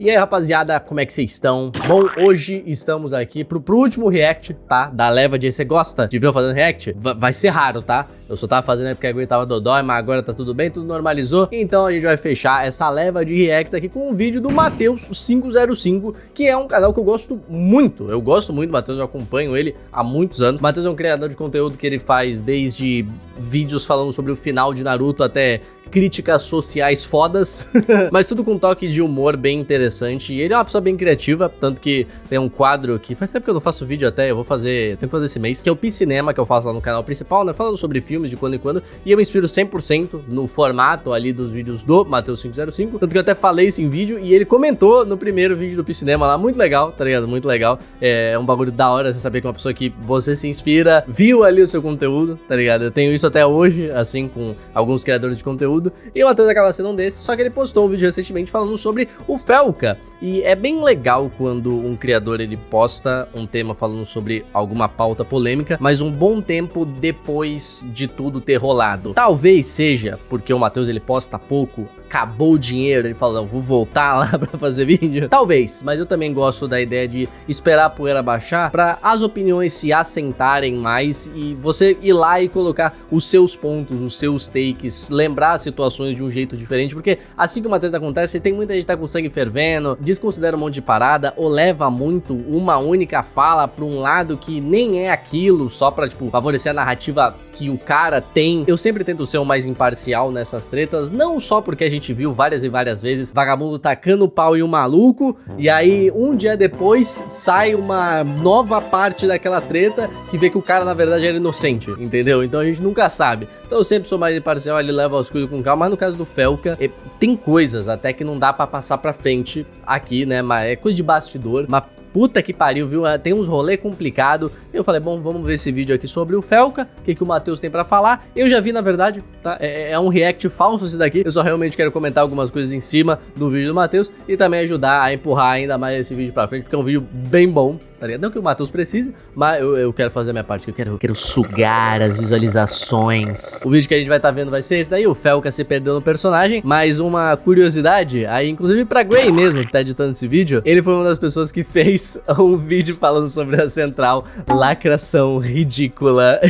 E aí, rapaziada, como é que vocês estão? Bom, hoje estamos aqui pro último react, tá? Da leva de... Você gosta de ver eu fazendo react? Vai ser raro, tá? Eu só tava fazendo porque a Gwen tava dodói, mas agora tá tudo bem, tudo normalizou. Então a gente vai fechar essa leva de reacts aqui com um vídeo do Matheus505, que é um canal que eu gosto muito. Eu gosto muito do Matheus, eu acompanho ele há muitos anos. O Matheus é um criador de conteúdo que ele faz desde vídeos falando sobre o final de Naruto até críticas sociais fodas, mas tudo com um toque de humor bem interessante. E ele é uma pessoa bem criativa, tanto que tem um quadro que faz tempo que eu não faço vídeo até, tenho que fazer esse mês, que é o Piscinema, que eu faço lá no canal principal, né, falando sobre filmes de quando em quando, e eu me inspiro 100% no formato ali dos vídeos do Matheus505, tanto que eu até falei isso em vídeo, e ele comentou no primeiro vídeo do Piscinema lá, muito legal, tá ligado? Muito legal, é um bagulho da hora você saber que uma pessoa que você se inspira, viu ali o seu conteúdo, tá ligado? Eu tenho isso até hoje, assim, com alguns criadores de conteúdo, e o Matheus acaba sendo um desses, só que ele postou um vídeo recentemente falando sobre o Felca, e é bem legal quando um criador ele posta um tema falando sobre alguma pauta polêmica, mas um bom tempo depois de tudo ter rolado. Talvez seja porque o Matheus ele posta pouco, acabou o dinheiro, ele falou, não, vou voltar lá pra fazer vídeo. Talvez, mas eu também gosto da ideia de esperar a poeira baixar pra as opiniões se assentarem mais e você ir lá e colocar os seus pontos, os seus takes, lembrar as situações de um jeito diferente, porque assim que uma treta acontece, tem muita gente que tá com sangue fervendo, desconsidera um monte de parada, ou leva muito uma única fala pra um lado que nem é aquilo, só pra, tipo, favorecer a narrativa que o cara tem. Eu sempre tento ser o mais imparcial nessas tretas, não só porque a gente viu várias e várias vezes vagabundo tacando o pau em um maluco, e aí um dia depois sai uma nova parte daquela treta que vê que o cara na verdade era inocente, entendeu? Então a gente nunca sabe. Então eu sempre sou mais imparcial, ele leva as coisas com calma, mas no caso do Felca, tem coisas até que não dá pra passar pra frente aqui, né, mas é coisa de bastidor, mas puta que pariu, viu? Tem uns rolê complicado. Eu falei, bom, vamos ver esse vídeo aqui sobre o Felca, o que o Matheus tem pra falar. Eu já vi, na verdade, tá? É um react falso esse daqui. Eu só realmente quero comentar algumas coisas em cima do vídeo do Matheus e também ajudar a empurrar ainda mais esse vídeo pra frente, porque é um vídeo bem bom, tá ligado? Não que o Matheus precise, mas eu quero fazer a minha parte, que eu quero sugar as visualizações. O vídeo que a gente vai estar vendo vai ser esse daí, o Felca se perdeu no personagem. Mas uma curiosidade, aí inclusive pra Gwen mesmo, que tá editando esse vídeo, ele foi uma das pessoas que fez um vídeo falando sobre a central lacração ridícula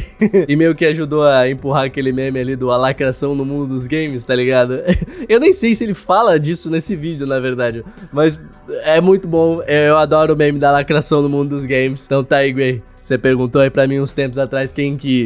e meio que ajudou a empurrar aquele meme ali do a lacração no mundo dos games, tá ligado? Eu nem sei se ele fala disso nesse vídeo, na verdade, mas é muito bom, eu adoro o meme da lacração no mundo dos games. Então tá aí, Gwen. Você perguntou aí pra mim uns tempos atrás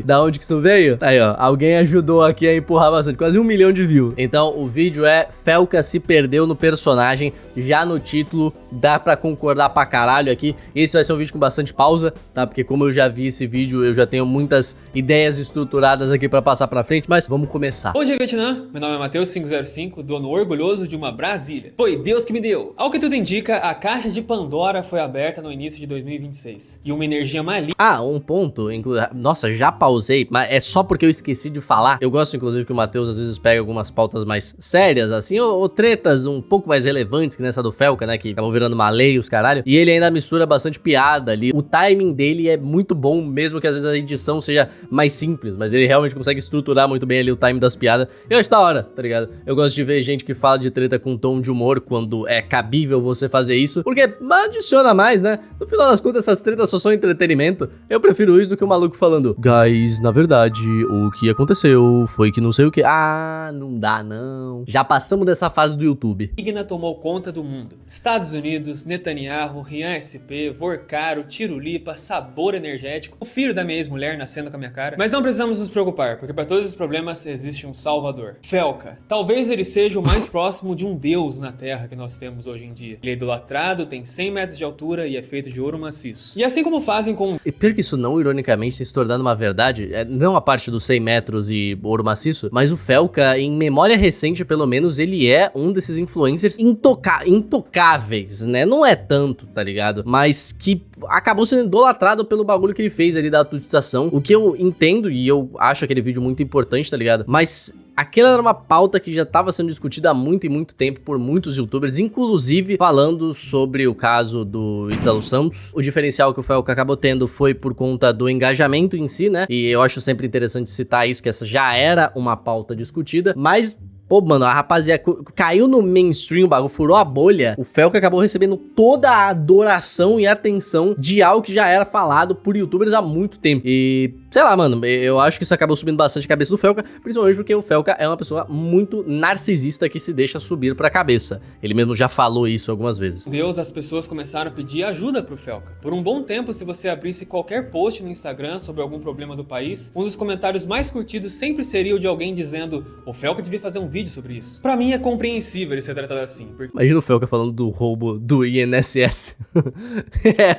da onde que isso veio? Aí, ó, alguém ajudou aqui a empurrar bastante, quase 1 milhão de views. Então, o vídeo é Felca se perdeu no personagem, já no título, dá pra concordar pra caralho aqui. Esse vai ser um vídeo com bastante pausa, tá? Porque como eu já vi esse vídeo, eu já tenho muitas ideias estruturadas aqui pra passar pra frente, mas vamos começar. Bom dia, Vietnã. Meu nome é Matheus505, dono orgulhoso de uma Brasília. Foi Deus que me deu. Ao que tudo indica, a caixa de Pandora foi aberta no início de 2026. E uma energia maligna... Ah, um ponto, nossa, já pausei, mas é só porque eu esqueci de falar. Eu gosto, inclusive, que o Matheus às vezes pega algumas pautas mais sérias, assim, ou tretas um pouco mais relevantes que nessa do Felca, né, que acabou virando uma lei, os caralho, e ele ainda mistura bastante piada ali. O timing dele é muito bom, mesmo que às vezes a edição seja mais simples, mas ele realmente consegue estruturar muito bem ali o timing das piadas. Eu acho da hora, tá ligado? Eu gosto de ver gente que fala de treta com tom de humor quando é cabível você fazer isso, porque adiciona mais, né? No final das contas, essas tretas só são entretenimento. Eu prefiro isso do que o maluco falando, guys, na verdade, o que aconteceu foi que não sei o que. Ah, não dá não. Já passamos dessa fase do YouTube. Maligna tomou conta do mundo. Estados Unidos, Netanyahu, Rian SP, Vorcaro, Tirulipa, Sabor Energético, o filho da minha ex-mulher nascendo com a minha cara. Mas não precisamos nos preocupar, porque para todos esses problemas existe um salvador. Felca. Talvez ele seja o mais próximo de um deus na Terra que nós temos hoje em dia. Ele é idolatrado, tem 100 metros de altura e é feito de ouro maciço. E assim como fazem com... Pior que isso não, ironicamente, se tornando uma verdade, não a parte dos 100 metros e ouro maciço, mas o Felca, em memória recente, pelo menos, ele é um desses influencers intocáveis, né? Não é tanto, tá ligado? Mas que acabou sendo idolatrado pelo bagulho que ele fez ali da atualização, o que eu entendo e eu acho aquele vídeo muito importante, tá ligado? Mas... aquela era uma pauta que já estava sendo discutida há muito e muito tempo por muitos youtubers, inclusive falando sobre o caso do Ítalo Santos. O diferencial que o Felca acabou tendo foi por conta do engajamento em si, né? E eu acho sempre interessante citar isso, que essa já era uma pauta discutida, mas Pô, mano, a rapaziada caiu no mainstream, o bagulho furou a bolha. O Felca acabou recebendo toda a adoração e atenção de algo que já era falado por youtubers há muito tempo. E, sei lá, mano, eu acho que isso acabou subindo bastante a cabeça do Felca, principalmente porque o Felca é uma pessoa muito narcisista que se deixa subir pra cabeça. Ele mesmo já falou isso algumas vezes. Deus, as pessoas começaram a pedir ajuda pro Felca. Por um bom tempo, se você abrisse qualquer post no Instagram sobre algum problema do país, um dos comentários mais curtidos sempre seria o de alguém dizendo: o Felca devia fazer um vídeo sobre isso. Pra mim é compreensível ele ser tratado assim. Porque... Imagina o Felca falando do roubo do INSS.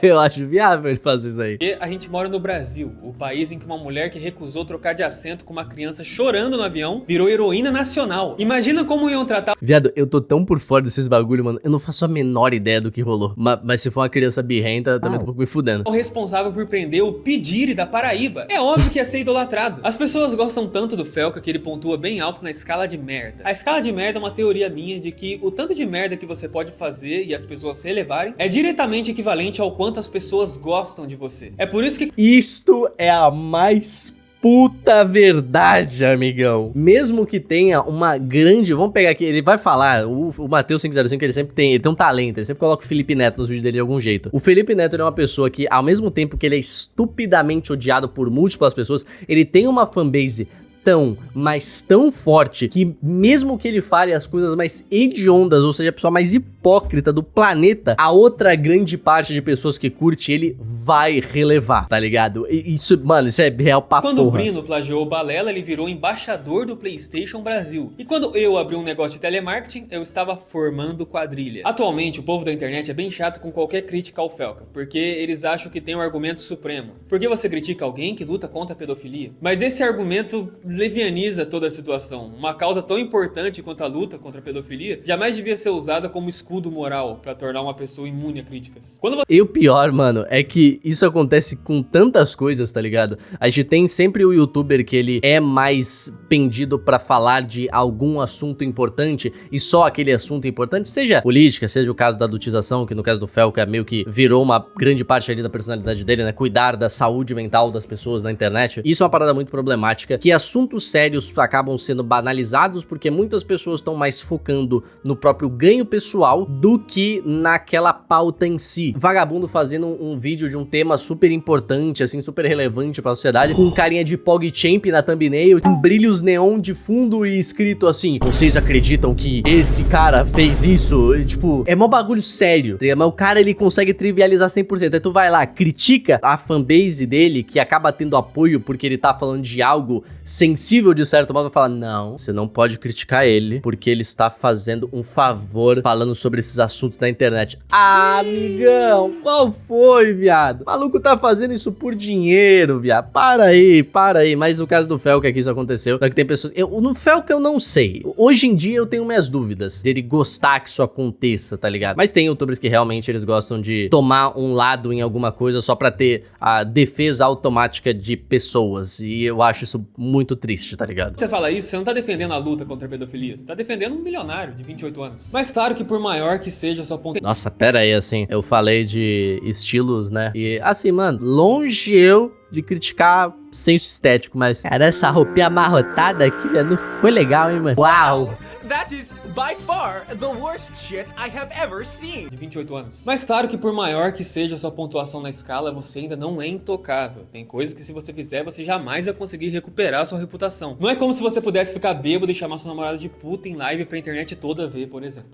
Eu acho viável ele fazer isso aí. E a gente mora no Brasil, o país em que uma mulher que recusou trocar de assento com uma criança chorando no avião virou heroína nacional. Imagina como iam tratar... Viado, eu tô tão por fora desses bagulho, mano. Eu não faço a menor ideia do que rolou. Mas se for uma criança birrenta, também tô um pouco me fudendo. O responsável por prender o Pedire da Paraíba. É óbvio que ia ser idolatrado. As pessoas gostam tanto do Felca que ele pontua bem alto na escala de merda. A escala de merda é uma teoria minha de que o tanto de merda que você pode fazer e as pessoas relevarem é diretamente equivalente ao quanto as pessoas gostam de você. É por isso que... Isto é a mais puta verdade, amigão. Mesmo que tenha uma grande... Vamos pegar aqui, ele vai falar, o Matheus 505, ele tem um talento, ele sempre coloca o Felipe Neto nos vídeos dele de algum jeito. O Felipe Neto é uma pessoa que, ao mesmo tempo que ele é estupidamente odiado por múltiplas pessoas, ele tem uma fanbase mas tão forte, que mesmo que ele fale as coisas mais hediondas, ou seja, a pessoa mais hipócrita do planeta, a outra grande parte de pessoas que curte ele vai relevar, tá ligado? Isso, mano, isso é real pra porra. Quando o Brino plagiou o Balela, ele virou embaixador do PlayStation Brasil. E quando eu abri um negócio de telemarketing, eu estava formando quadrilha. Atualmente, o povo da internet é bem chato com qualquer crítica ao Felca, porque eles acham que tem um argumento supremo. Por que você critica alguém que luta contra a pedofilia? Mas esse argumento levianiza toda a situação. Uma causa tão importante quanto a luta contra a pedofilia jamais devia ser usada como escudo moral pra tornar uma pessoa imune a críticas. E o pior, mano, é que isso acontece com tantas coisas, tá ligado? A gente tem sempre o youtuber que ele é mais pendido pra falar de algum assunto importante e só aquele assunto importante, seja política, seja o caso da adultização, que no caso do Felca meio que virou uma grande parte ali da personalidade dele, né? Cuidar da saúde mental das pessoas na internet. Isso é uma parada muito problemática, que assuntos sérios acabam sendo banalizados porque muitas pessoas estão mais focando no próprio ganho pessoal do que naquela pauta em si. Vagabundo fazendo um vídeo de um tema super importante, assim, super relevante pra sociedade, com carinha de PogChamp na thumbnail, com brilhos neon de fundo e escrito assim: vocês acreditam que esse cara fez isso? E, tipo, é mó bagulho sério, tá? Mas o cara, ele consegue trivializar 100%. Aí tu vai lá, critica a fanbase dele, que acaba tendo apoio porque ele tá falando de algo sensível de certo modo, vai falar: não, você não pode criticar ele porque ele está fazendo um favor falando sobre esses assuntos na internet. Ah, amigão, qual foi, viado? O maluco tá fazendo isso por dinheiro, viado. Para aí. Mas no caso do Felca que isso aconteceu, só que tem pessoas... No Felca eu não sei. Hoje em dia eu tenho minhas dúvidas dele gostar que isso aconteça, tá ligado? Mas tem youtubers que realmente eles gostam de tomar um lado em alguma coisa só pra ter a defesa automática de pessoas. E eu acho isso muito triste, tá ligado? Você fala isso, você não tá defendendo a luta contra a pedofilia, você tá defendendo um milionário de 28 anos. Mas claro que por maior que seja a sua ponta... Nossa, pera aí, assim, eu falei de estilos, né? E assim, mano, longe eu de criticar senso estético, mas... Cara, essa roupinha amarrotada aqui, velho, não ficou legal, hein, mano? Uau! That is, by far, the worst shit I have ever seen. De 28 anos. Mas claro que por maior que seja a sua pontuação na escala, você ainda não é intocável. Tem coisas que se você fizer, você jamais vai conseguir recuperar a sua reputação. Não é como se você pudesse ficar bêbado e chamar sua namorada de puta em live pra internet toda ver, por exemplo.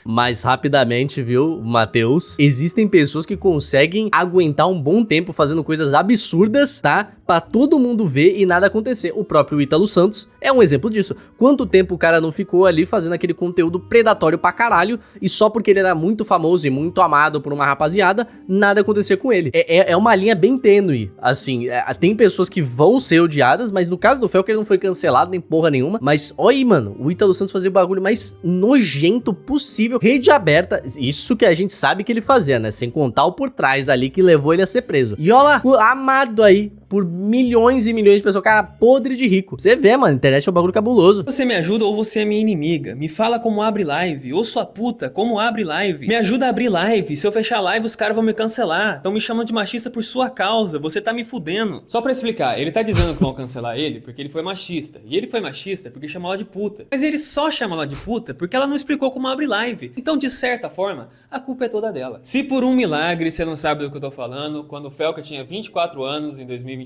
Mais rapidamente, viu, Matheus? Existem pessoas que conseguem aguentar um bom tempo fazendo coisas absurdas, tá? Pra todo mundo ver e nada acontecer. O próprio Ítalo Santos é um exemplo disso. Quanto tempo o cara não ficou ali fazendo aquele conteúdo predatório pra caralho e só porque ele era muito famoso e muito amado por uma rapaziada, nada acontecia com ele. É uma linha bem tênue, assim. Tem pessoas que vão ser odiadas, mas no caso do Felca ele não foi cancelado nem porra nenhuma. Mas olha aí, mano, o Ítalo Santos fazia o bagulho mais nojento possível. Rede aberta, isso que a gente sabe que ele fazia, né? Sem contar o por trás ali que levou ele a ser preso. E olha lá, o amado aí, por milhões e milhões de pessoas, cara, podre de rico. Você vê, mano, a internet é um bagulho cabuloso. Você me ajuda ou você é minha inimiga? Me fala como abre live. Ô sua puta, como abre live? Me ajuda a abrir live. Se eu fechar live, os caras vão me cancelar. Estão me chamando de machista por sua causa. Você tá me fudendo. Só pra explicar, ele tá dizendo que vão cancelar ele porque ele foi machista. E ele foi machista porque chamou ela de puta. Mas ele só chama ela de puta porque ela não explicou como abre live. Então, de certa forma, a culpa é toda dela. Se por um milagre você não sabe do que eu tô falando, quando o Felca tinha 24 anos em 2022...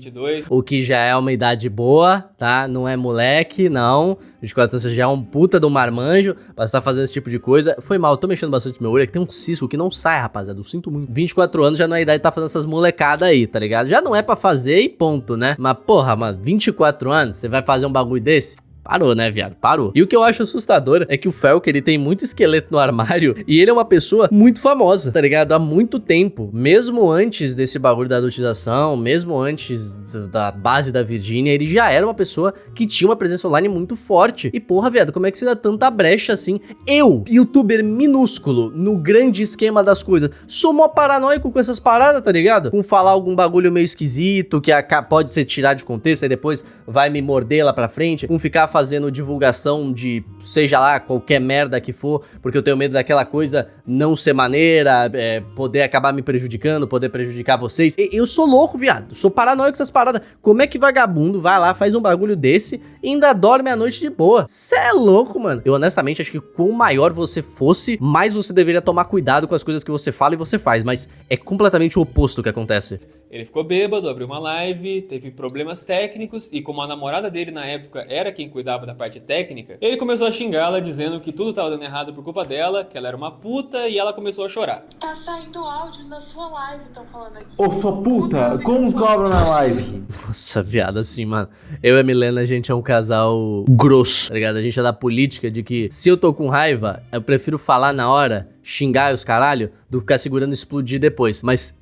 O que já é uma idade boa, tá? Não é moleque, não. 24 anos já é um puta de um marmanjo pra estar fazendo esse tipo de coisa. Foi mal, eu tô mexendo bastante no meu olho, é que tem um cisco que não sai, rapaziada. Eu sinto muito. 24 anos já não é a idade de tá fazendo essas molecadas aí, tá ligado? Já não é pra fazer e ponto, né? Mas porra, mano, 24 anos, você vai fazer um bagulho desse? Parou, né, viado? Parou. E o que eu acho assustador é que o Felca, ele tem muito esqueleto no armário e ele é uma pessoa muito famosa, tá ligado? Há muito tempo. Mesmo antes desse bagulho da adultização, mesmo antes da base da Virgínia, ele já era uma pessoa que tinha uma presença online muito forte. E porra, viado, como é que você dá tanta brecha assim? Eu, youtuber minúsculo, no grande esquema das coisas, sou mó paranoico com essas paradas, tá ligado? Com falar algum bagulho meio esquisito, que pode ser tirado de contexto, aí depois vai me morder lá pra frente, com ficar fazendo divulgação de, seja lá, qualquer merda que for, porque eu tenho medo daquela coisa não ser maneira, poder acabar me prejudicando, poder prejudicar vocês. Eu sou louco, viado, sou paranoico com essas paradas. Como é que vagabundo vai lá, faz um bagulho desse e ainda dorme a noite de boa? Cê é louco, mano. Eu honestamente acho que quanto maior você fosse, mais você deveria tomar cuidado com as coisas que você fala e você faz, mas é completamente o oposto que acontece. Ele ficou bêbado, abriu uma live, teve problemas técnicos e como a namorada dele na época era quem cuidava da parte técnica, ele começou a xingá-la dizendo que tudo tava dando errado por culpa dela, que ela era uma puta e ela começou a chorar. Tá saindo áudio na sua live, estão falando aqui. Ô, sua puta, como cobra na live? Nossa, viado, assim, mano. Eu e a Milena, a gente é um casal grosso, tá ligado? A gente é da política de que se eu tô com raiva, eu prefiro falar na hora, xingar os caralho, do que ficar segurando e explodir depois. Mas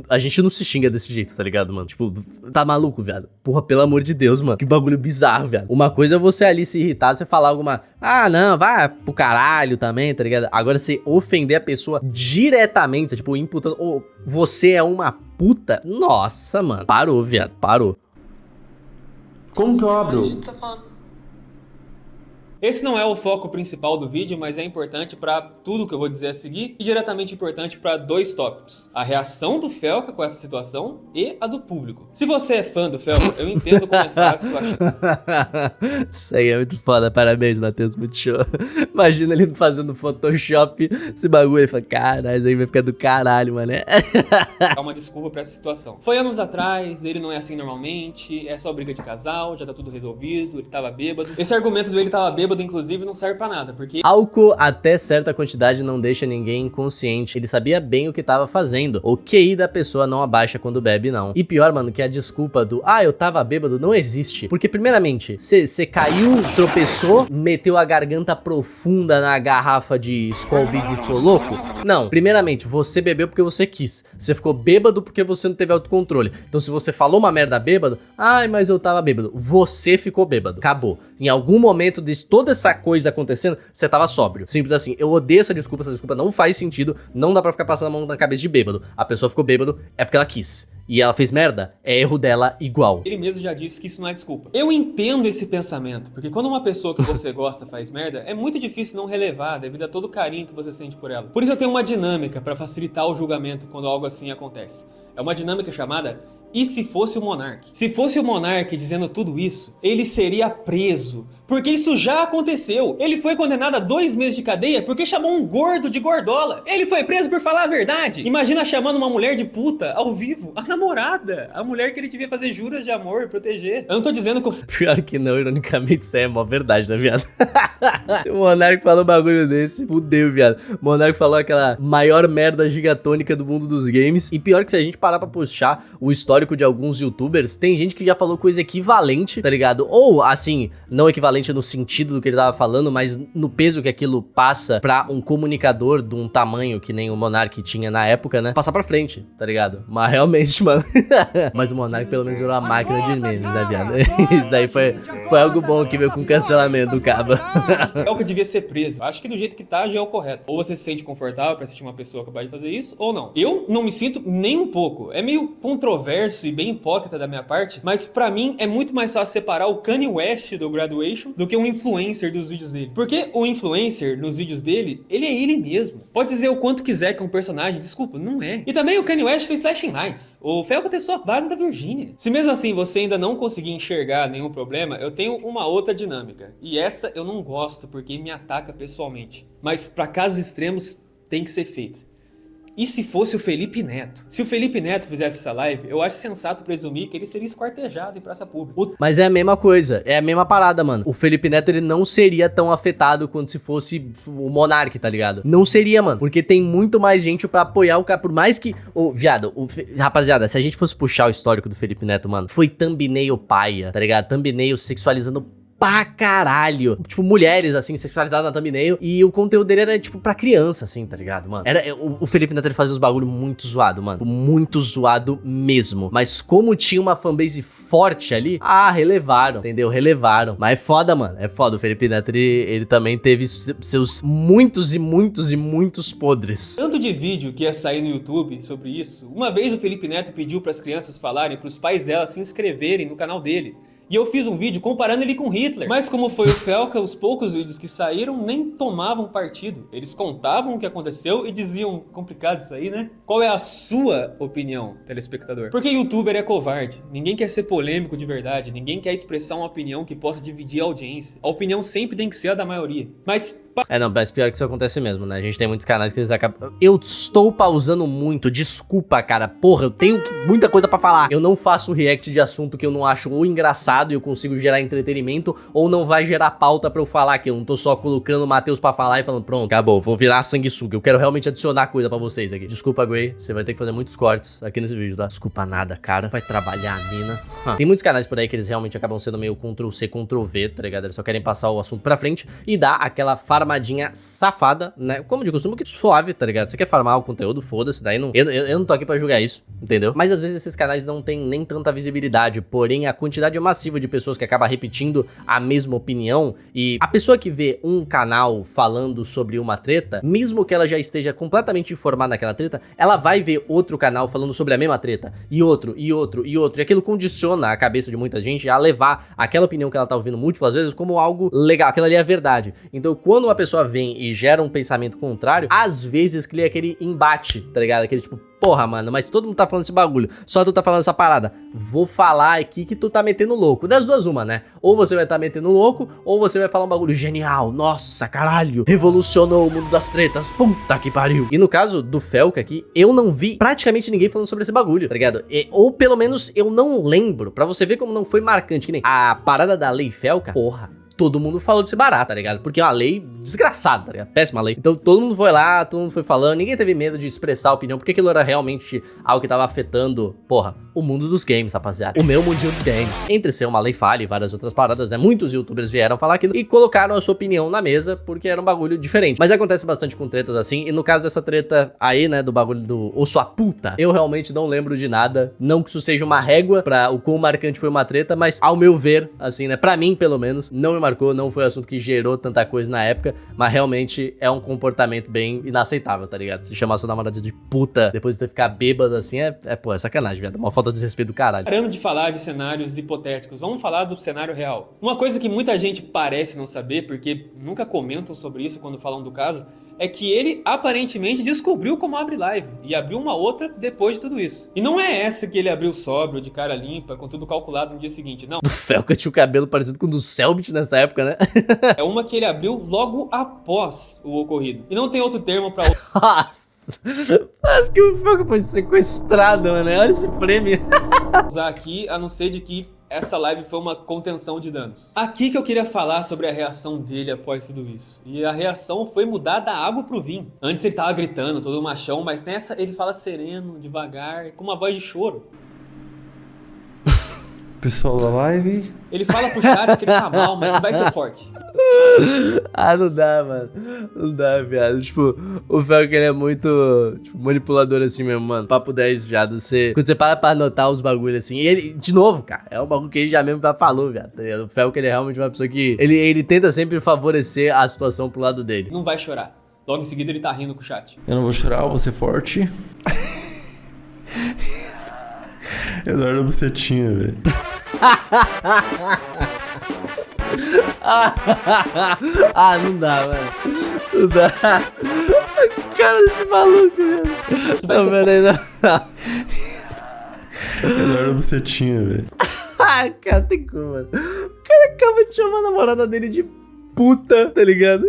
a gente não se xinga desse jeito, tá ligado, mano? Tipo, tá maluco, viado? Porra, pelo amor de Deus, mano. Que bagulho bizarro, viado. Uma coisa é você ali se irritar, você falar alguma... Ah, não, vai pro caralho também, tá ligado? Agora, você ofender a pessoa diretamente, tipo, imputando... Oh, você é uma puta? Nossa, mano. Parou, viado. Parou. Como que eu abro? Esse não é o foco principal do vídeo, mas é importante pra tudo que eu vou dizer a seguir e diretamente importante pra dois tópicos. A reação do Felca com essa situação e a do público. Se você é fã do Felca, eu entendo como é fácil achar. Isso aí é muito foda, parabéns, Matheus, muito show. Imagina ele fazendo Photoshop, esse bagulho, ele fala, caralho, isso aí vai ficar do caralho, mano. Dá uma desculpa pra essa situação. Foi anos atrás, ele não é assim normalmente, é só briga de casal, já tá tudo resolvido, ele tava bêbado. Esse argumento do ele tava bêbado, inclusive, não serve pra nada, porque... Álcool até certa quantidade não deixa ninguém inconsciente. Ele sabia bem o que tava fazendo. O QI da pessoa não abaixa quando bebe, não. E pior, mano, que a desculpa do eu tava bêbado não existe. Porque, primeiramente, você caiu, tropeçou, meteu a garganta profunda na garrafa de Skol Beats e ficou louco? Não. Primeiramente, você bebeu porque você quis. Você ficou bêbado porque você não teve autocontrole. Então, se você falou uma merda bêbado, mas eu tava bêbado. Você ficou bêbado. Acabou. Em algum momento toda essa coisa acontecendo, você tava sóbrio. Simples assim. Eu odeio essa desculpa não faz sentido, não dá pra ficar passando a mão na cabeça de bêbado. A pessoa ficou bêbado é porque ela quis. E ela fez merda, é erro dela igual. Ele mesmo já disse que isso não é desculpa. Eu entendo esse pensamento, porque quando uma pessoa que você gosta faz merda, é muito difícil não relevar devido a todo o carinho que você sente por ela. Por isso eu tenho uma dinâmica pra facilitar o julgamento quando algo assim acontece. É uma dinâmica chamada "E se fosse o Monark?". Se fosse o Monark dizendo tudo isso, ele seria preso. Porque isso já aconteceu. Ele foi condenado a 2 meses de cadeia porque chamou um gordo de gordola. Ele foi preso por falar a verdade. Imagina chamando uma mulher de puta ao vivo. A namorada. A mulher que ele devia fazer juras de amor e proteger. Eu não tô dizendo que eu... Pior que não, ironicamente, isso aí é mó verdade, né, viado? O Monark falou um bagulho desse, fudeu, viado. O Monark falou aquela maior merda gigatônica do mundo dos games. E pior que se a gente parar pra puxar o histórico de alguns youtubers, tem gente que já falou coisa equivalente, tá ligado? Ou, assim, não equivalente equivalente no sentido do que ele tava falando, mas no peso que aquilo passa pra um comunicador de um tamanho que nem o Monark tinha na época, né? Passar pra frente, tá ligado? Mas realmente, mano. Mas o Monark pelo menos virou uma máquina de memes, né, viado? Isso daí foi algo bom que veio com o cancelamento do cabo. É o que devia ser preso. Acho que do jeito que tá já é o correto. Ou você se sente confortável pra assistir uma pessoa capaz de fazer isso, ou não. Eu não me sinto nem um pouco. É meio controverso e bem hipócrita da minha parte, mas pra mim é muito mais fácil separar o Kanye West do Graduation do que um influencer dos vídeos dele. Porque o influencer nos vídeos dele, ele é ele mesmo. Pode dizer o quanto quiser que é um personagem, desculpa, não é. E também o Kanye West fez Flashing Lights. O Felca testou a base da Virgínia. Se mesmo assim você ainda não conseguir enxergar nenhum problema, eu tenho uma outra dinâmica. E essa eu não gosto porque me ataca pessoalmente. Mas pra casos extremos tem que ser feito. E se fosse o Felipe Neto? Se o Felipe Neto fizesse essa live, eu acho sensato presumir que ele seria esquartejado em praça pública. Mas é a mesma coisa, é a mesma parada, mano. O Felipe Neto, ele não seria tão afetado quanto se fosse o Monark, tá ligado? Não seria, mano, porque tem muito mais gente pra apoiar o cara, por mais que... Rapaziada, se a gente fosse puxar o histórico do Felipe Neto, mano, foi thumbnail paia, tá ligado? Thumbnail sexualizando pra caralho. Tipo, mulheres, assim, sexualizadas na thumbnail. E o conteúdo dele era, tipo, pra criança, assim, tá ligado, mano? O Felipe Neto, ele fazia uns bagulho muito zoado, mano. Muito zoado mesmo. Mas como tinha uma fanbase forte ali, relevaram, entendeu? Relevaram. Mas é foda, mano. É foda. O Felipe Neto, ele também teve seus muitos e muitos e muitos podres. Tanto de vídeo que ia sair no YouTube sobre isso. Uma vez o Felipe Neto pediu pras crianças falarem, pros pais delas se inscreverem no canal dele. E eu fiz um vídeo comparando ele com Hitler. Mas como foi o Felca, os poucos vídeos que saíram nem tomavam partido. Eles contavam o que aconteceu e diziam, complicado isso aí, né? Qual é a sua opinião, telespectador? Porque youtuber é covarde. Ninguém quer ser polêmico de verdade. Ninguém quer expressar uma opinião que possa dividir a audiência. A opinião sempre tem que ser a da maioria. Mas mas pior que isso acontece mesmo, né? A gente tem muitos canais que eles acabam... Eu estou pausando muito, desculpa, cara. Porra, eu tenho muita coisa pra falar. Eu não faço react de assunto que eu não acho ou engraçado e eu consigo gerar entretenimento, ou não vai gerar pauta pra eu falar aqui. Eu não tô só colocando o Matheus pra falar e falando, pronto, acabou, vou virar sanguessuga. Eu quero realmente adicionar coisa pra vocês aqui. Desculpa, Gray, você vai ter que fazer muitos cortes aqui nesse vídeo, tá? Desculpa nada, cara. Vai trabalhar a mina. Tem muitos canais por aí que eles realmente acabam sendo meio Ctrl-C, Ctrl-V, tá ligado? Eles só querem passar o assunto pra frente e dar aquela farmadinha safada, né? Como de costume, que suave, tá ligado? Você quer farmar o conteúdo, foda-se, daí não... Eu não tô aqui pra julgar isso, entendeu? Mas às vezes esses canais não tem nem tanta visibilidade, porém a quantidade massiva de pessoas que acaba repetindo a mesma opinião, e a pessoa que vê um canal falando sobre uma treta, mesmo que ela já esteja completamente informada naquela treta, ela vai ver outro canal falando sobre a mesma treta, e outro, e outro, e outro, e aquilo condiciona a cabeça de muita gente a levar aquela opinião que ela tá ouvindo múltiplas vezes como algo legal, aquilo ali é verdade. Então quando uma pessoa vem e gera um pensamento contrário, às vezes cria aquele embate, tá ligado? Aquele tipo, porra, mano, mas todo mundo tá falando esse bagulho, só tu tá falando essa parada. Vou falar aqui que tu tá metendo louco. Das duas uma, né? Ou você vai tá metendo louco, ou você vai falar um bagulho genial. Nossa, caralho, revolucionou o mundo das tretas, puta que pariu. E no caso do Felca aqui, eu não vi praticamente ninguém falando sobre esse bagulho, tá ligado? Ou pelo menos eu não lembro, pra você ver como não foi marcante, que nem a parada da Lei Felca, porra. Todo mundo falou desse barato, tá ligado? Porque é uma lei desgraçada, tá ligado? Péssima lei. Então todo mundo foi lá, todo mundo foi falando, ninguém teve medo de expressar a opinião, porque aquilo era realmente algo que tava afetando, porra, o mundo dos games, rapaziada. O meu mundinho dos games. Entre ser uma lei falha e várias outras paradas, né? Muitos youtubers vieram falar aquilo e colocaram a sua opinião na mesa, porque era um bagulho diferente. Mas acontece bastante com tretas assim, e no caso dessa treta aí, né, do bagulho do ô sua puta, eu realmente não lembro de nada. Não que isso seja uma régua pra o quão marcante foi uma treta, mas ao meu ver, assim, né, pra mim, pelo menos, não me marcou, não foi um assunto que gerou tanta coisa na época, mas realmente é um comportamento bem inaceitável, tá ligado? Se chamar sua namorada de puta depois de você ficar bêbado assim, pô, é sacanagem, velho. Uma falta de respeito do caralho. Parando de falar de cenários hipotéticos, vamos falar do cenário real. Uma coisa que muita gente parece não saber, porque nunca comentam sobre isso quando falam do caso, é que ele aparentemente descobriu como abre live e abriu uma outra depois de tudo isso. E não é essa que ele abriu sóbrio, de cara limpa, com tudo calculado no dia seguinte, não. Do Felca tinha o cabelo parecido com o do Selbit nessa época, né? É uma que ele abriu logo após o ocorrido. E não tem outro termo pra... Nossa, parece que o Felca foi sequestrado, mano. Olha esse frame. usar aqui, a não ser de que essa live foi uma contenção de danos. Aqui que eu queria falar sobre a reação dele após tudo isso. E a reação foi mudar da água pro vinho. Antes ele tava gritando, todo machão, mas nessa ele fala sereno, devagar, com uma voz de choro. Pessoal da live. Ele fala pro chat que ele tá mal, mas que vai ser forte. Ah, não dá, mano. Não dá, viado. Tipo, o Felca, ele é muito manipulador assim mesmo, mano. Papo 10, viado. Quando você para pra anotar os bagulhos assim. E ele, de novo, cara, é um bagulho que ele já mesmo já falou, viado. Tá ligado? O Felca, ele é realmente uma pessoa que. Ele tenta sempre favorecer a situação pro lado dele. Não vai chorar. Logo em seguida ele tá rindo com o chat. Eu não vou chorar, eu vou ser forte. Eduardo Bucetinha, velho. Ah, não dá, mano. Não dá. Cara desse maluco, velho. Não, peraí, não. Eduardo Bucetinha, velho. Ah, cara, tem como, mano. O cara acaba de chamar a namorada dele de puta, tá ligado?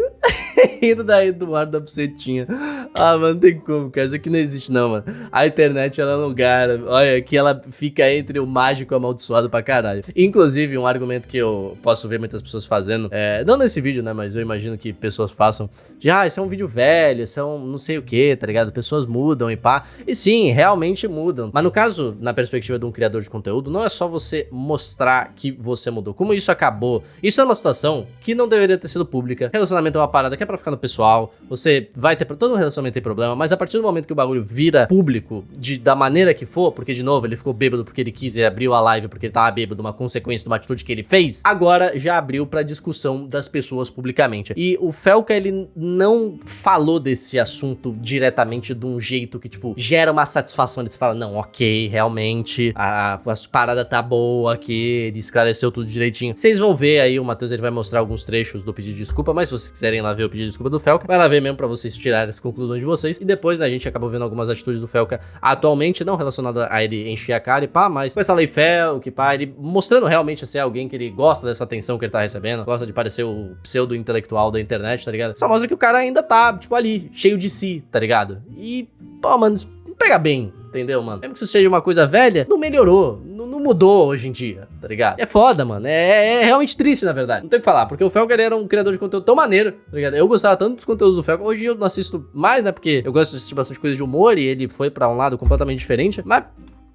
Rindo da Eduardo da bucetinha. Ah, mano, não tem como, cara. Isso aqui não existe, não, mano. A internet, ela é um lugar, olha, que ela fica entre o mágico e o amaldiçoado pra caralho. Inclusive, um argumento que eu posso ver muitas pessoas fazendo, não nesse vídeo, né, mas eu imagino que pessoas façam, de, esse é um vídeo velho, isso é um não sei o que, tá ligado? Pessoas mudam e pá. E sim, realmente mudam. Mas no caso, na perspectiva de um criador de conteúdo, não é só você mostrar que você mudou. Como isso acabou. Isso é uma situação que não deveria ter sido pública. Relacionamento é uma parada que é pra ficar no pessoal. Você vai ter... Todo relacionamento tem problema, mas a partir do momento que o bagulho vira público, da maneira que for, porque de novo, ele ficou bêbado porque ele quis, ele abriu a live porque ele tava bêbado, uma consequência de uma atitude que ele fez, agora já abriu pra discussão das pessoas publicamente. E o Felca, ele não falou desse assunto diretamente de um jeito que, tipo, gera uma satisfação. Ele fala, não, ok, realmente, a parada tá boa aqui, ele esclareceu tudo direitinho. Vocês vão ver aí, o Matheus, ele vai mostrar alguns trechos do pedido de desculpa, mas se vocês quiserem lá ver o pedido de desculpa do Felca, vai lá ver mesmo pra vocês tirarem as conclusões de vocês. E depois, né, a gente acabou vendo algumas atitudes do Felca atualmente, não relacionada a ele encher a cara e pá, mas com essa lei Felca, pá, ele mostrando realmente ser alguém que ele gosta dessa atenção que ele tá recebendo, gosta de parecer o pseudo-intelectual da internet, tá ligado? Só mostra que o cara ainda tá, tipo, ali, cheio de si, tá ligado? E, pô, mano, não pega bem, entendeu, mano? Mesmo que isso seja uma coisa velha, não melhorou, não mudou hoje em dia, tá ligado? É foda, mano, é realmente triste, na verdade. Não tem o que falar, porque o Felca, ele era um criador de conteúdo tão maneiro, tá ligado? Eu gostava tanto dos conteúdos do Felca, hoje eu não assisto mais, né, porque eu gosto de assistir bastante coisa de humor e ele foi pra um lado completamente diferente, mas...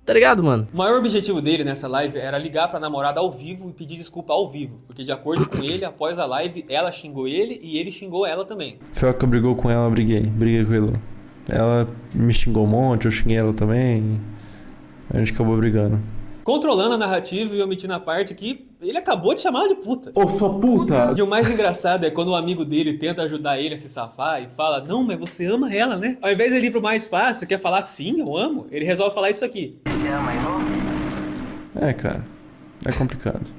Tá ligado, mano? O maior objetivo dele nessa live era ligar pra namorada ao vivo e pedir desculpa ao vivo. Porque de acordo com ele, após a live, ela xingou ele e ele xingou ela também. Felca brigou com ela, briguei com ele. Ela me xingou um monte, eu xinguei ela também. A gente acabou brigando. Controlando a narrativa e omitindo a parte que ele acabou de chamar ela de puta. Ô, sua puta! E o mais engraçado é quando o amigo dele tenta ajudar ele a se safar e fala, não, mas você ama ela, né? Ao invés de ele ir pro mais fácil, quer falar sim, eu amo, ele resolve falar isso aqui. É, cara, é complicado.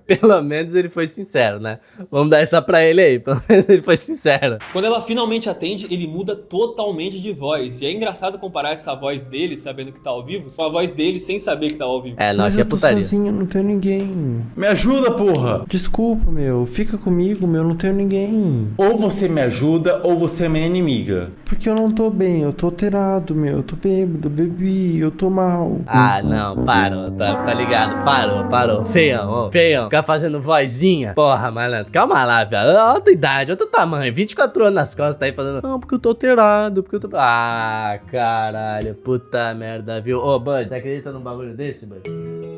Pelo menos ele foi sincero, né? Vamos dar essa pra ele aí, pelo menos ele foi sincero. Quando ela finalmente atende, ele muda totalmente de voz. E é engraçado comparar essa voz dele, sabendo que tá ao vivo, com a voz dele sem saber que tá ao vivo. Não, Mas aqui é eu tô putaria. sozinho, não tenho ninguém. Me ajuda, porra! Desculpa, meu, fica comigo, meu, não tenho ninguém. Ou você me ajuda, ou você é minha inimiga. Porque eu não tô bem, eu tô alterado, meu, eu tô bêbado, bebi, eu tô mal. Ah, não, parou, tá ligado? Parou. Feião, ficar fazendo vozinha. Porra, malandro, calma lá, velho. Olha a tua idade, olha o teu tamanho. 24 anos nas costas, tá aí fazendo. Não, porque eu tô alterado, porque eu tô. Ah, caralho, puta merda, viu? Ô, Bud, você acredita num bagulho desse, Bud?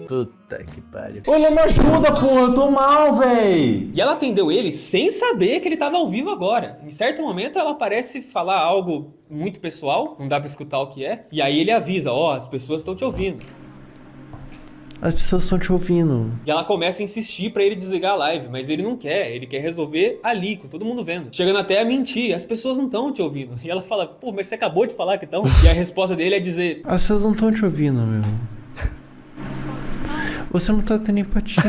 Puta que pariu. Olha, me ajuda, porra, eu tô mal, véi. E ela atendeu ele sem saber que ele tava ao vivo agora. Em certo momento ela parece falar algo muito pessoal, não dá pra escutar o que é. E aí ele avisa, as pessoas estão te ouvindo. As pessoas estão te ouvindo. E ela começa a insistir pra ele desligar a live, mas ele não quer, ele quer resolver ali, com todo mundo vendo. Chegando até a mentir, as pessoas não estão te ouvindo. E ela fala, pô, mas você acabou de falar que estão. E a resposta dele é dizer, As pessoas não estão te ouvindo, meu. Você não tá tendo empatia.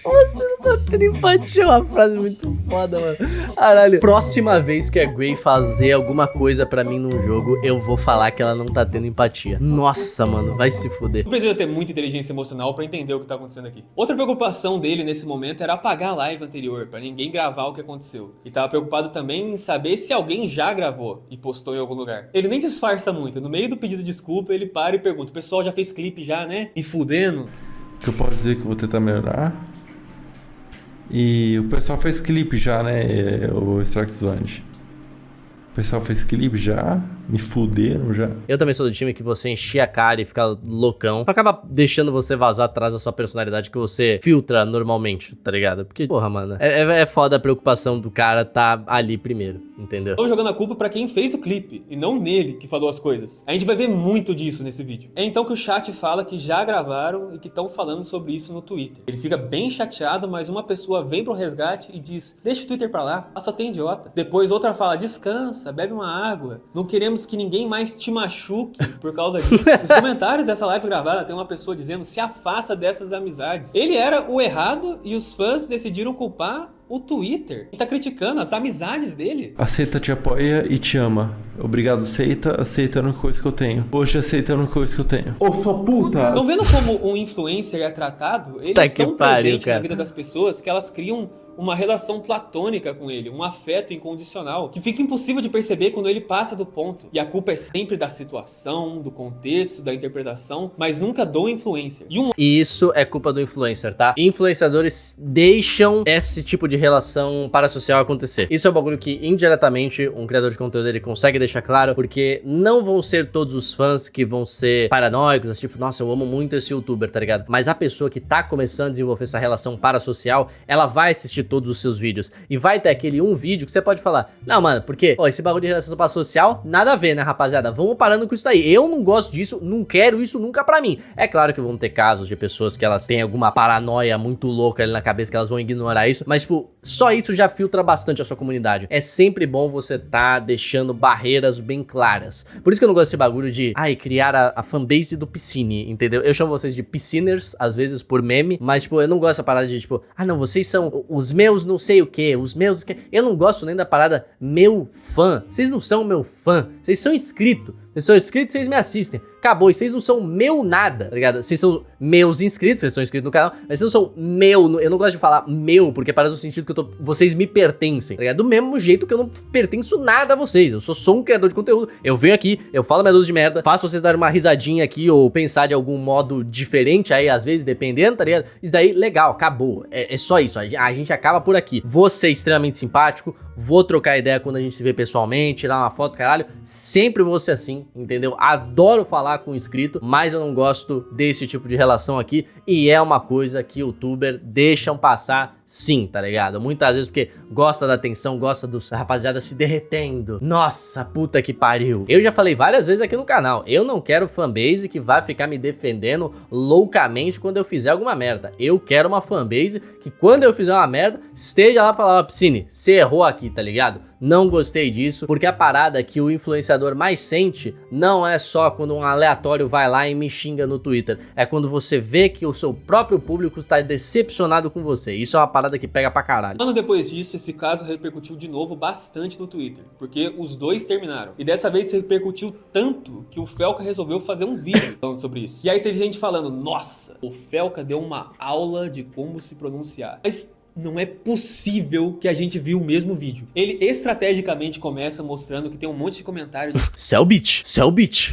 Você não tá tendo empatia, é uma frase muito foda, mano. Caralho, próxima vez que a Gray fazer alguma coisa pra mim num jogo, eu vou falar que ela não tá tendo empatia. Nossa, mano, vai se fuder. não precisa ter muita inteligência emocional pra entender o que tá acontecendo aqui. Outra preocupação dele nesse momento era apagar a live anterior, pra ninguém gravar o que aconteceu. E tava preocupado também em saber se alguém já gravou e postou em algum lugar. Ele nem disfarça muito, no meio do pedido de desculpa, ele para e pergunta, o pessoal já fez clipe já, né? Me fudendo. O que eu posso dizer que eu vou tentar melhorar. E o pessoal fez clipe já, né? O Extract Zone. O pessoal fez clipe já. Me fuderam já. Eu também sou do time que você enchia a cara e fica loucão. Só acaba deixando você vazar atrás da sua personalidade que você filtra normalmente, tá ligado? Porque, porra, mano, é foda a preocupação do cara tá ali primeiro, entendeu? Estou jogando a culpa pra quem fez o clipe, e não nele que falou as coisas. A gente vai ver muito disso nesse vídeo. É então que o chat fala que já gravaram e que estão falando sobre isso no Twitter. Ele fica bem chateado, mas uma pessoa vem pro resgate e diz: deixa o Twitter pra lá, só tem idiota. Depois outra fala: descansa, bebe uma água. Não queremos que ninguém mais te machuque por causa disso. Nos comentários dessa live gravada tem uma pessoa dizendo: se afasta dessas amizades. Ele era o errado e os fãs decidiram culpar o Twitter. Ele tá criticando as amizades dele. A seita te apoia e te ama. Obrigado, seita. Aceita a única coisa que eu tenho. Hoje aceita a única coisa que eu tenho. Ô, sua puta! Estão vendo como um influencer é tratado? Ele Tá é que tão pariu, presente cara. na vida das pessoas que elas criam uma relação platônica com ele, um afeto incondicional, que fica impossível de perceber quando ele passa do ponto. E a culpa é sempre da situação, do contexto, da interpretação, mas nunca do influencer. E isso é culpa do influencer, tá? Influenciadores deixam esse tipo de relação parasocial acontecer. Isso é um bagulho que, indiretamente, um criador de conteúdo ele consegue deixar claro, porque não vão ser todos os fãs que vão ser paranoicos, tipo, nossa, eu amo muito esse youtuber, tá ligado? Mas a pessoa que tá começando a desenvolver essa relação parasocial, ela vai assistir todos os seus vídeos. E vai ter aquele um vídeo que você pode falar: não, mano, porque, ó, esse bagulho de relação parasocial, nada a ver, né, rapaziada? Vamos parando com isso aí. Eu não gosto disso, não quero isso nunca pra mim. É claro que vão ter casos de pessoas que elas têm alguma paranoia muito louca ali na cabeça, que elas vão ignorar isso, mas, tipo, só isso já filtra bastante a sua comunidade. É sempre bom você tá deixando barreiras bem claras. Por isso que eu não gosto desse bagulho de, criar a fanbase do Piscine, entendeu? Eu chamo vocês de pisciners, às vezes, por meme, mas, tipo, eu não gosto dessa parada de, tipo, não, vocês são os meus não sei o que, os meus... Eu não gosto nem da parada meu fã. Vocês não são meu fã, vocês são inscritos. Vocês são inscritos, vocês me assistem. Acabou, e vocês não são meu nada, tá ligado? Vocês são meus inscritos, vocês são inscritos no canal, mas vocês não são meu. Eu não gosto de falar meu, porque parece o sentido que vocês me pertencem, tá ligado? Do mesmo jeito que eu não pertenço nada a vocês. Eu sou um criador de conteúdo. Eu venho aqui, eu falo minha dúvida de merda, faço vocês darem uma risadinha aqui ou pensar de algum modo diferente aí, às vezes, dependendo, tá ligado? Isso daí, legal, acabou. É só isso. A gente acaba por aqui. Vou ser extremamente simpático, vou trocar ideia quando a gente se vê pessoalmente, tirar uma foto, caralho. Sempre vou ser assim, entendeu? Adoro falar com o inscrito, mas eu não gosto desse tipo de relação aqui, e é uma coisa que youtuber deixam passar sim, tá ligado? Muitas vezes porque gosta da atenção, gosta dos rapaziada se derretendo. Nossa, puta que pariu. Eu já falei várias vezes aqui no canal, eu não quero fanbase que vai ficar me defendendo loucamente quando eu fizer alguma merda. Eu quero uma fanbase que quando eu fizer uma merda, esteja lá pra falar: Piscine, você errou aqui, tá ligado? Não gostei disso, porque a parada que o influenciador mais sente não é só quando um aleatório vai lá e me xinga no Twitter. É quando você vê que o seu próprio público está decepcionado com você. Isso é uma parada que pega pra caralho. Um ano depois disso, esse caso repercutiu de novo bastante no Twitter, porque os dois terminaram. E dessa vez repercutiu tanto que o Felca resolveu fazer um vídeo falando sobre isso. E aí teve gente falando: nossa, o Felca deu uma aula de como se pronunciar. Mas não é possível que a gente viu o mesmo vídeo. Ele estrategicamente começa mostrando que tem um monte de comentário de Selbit,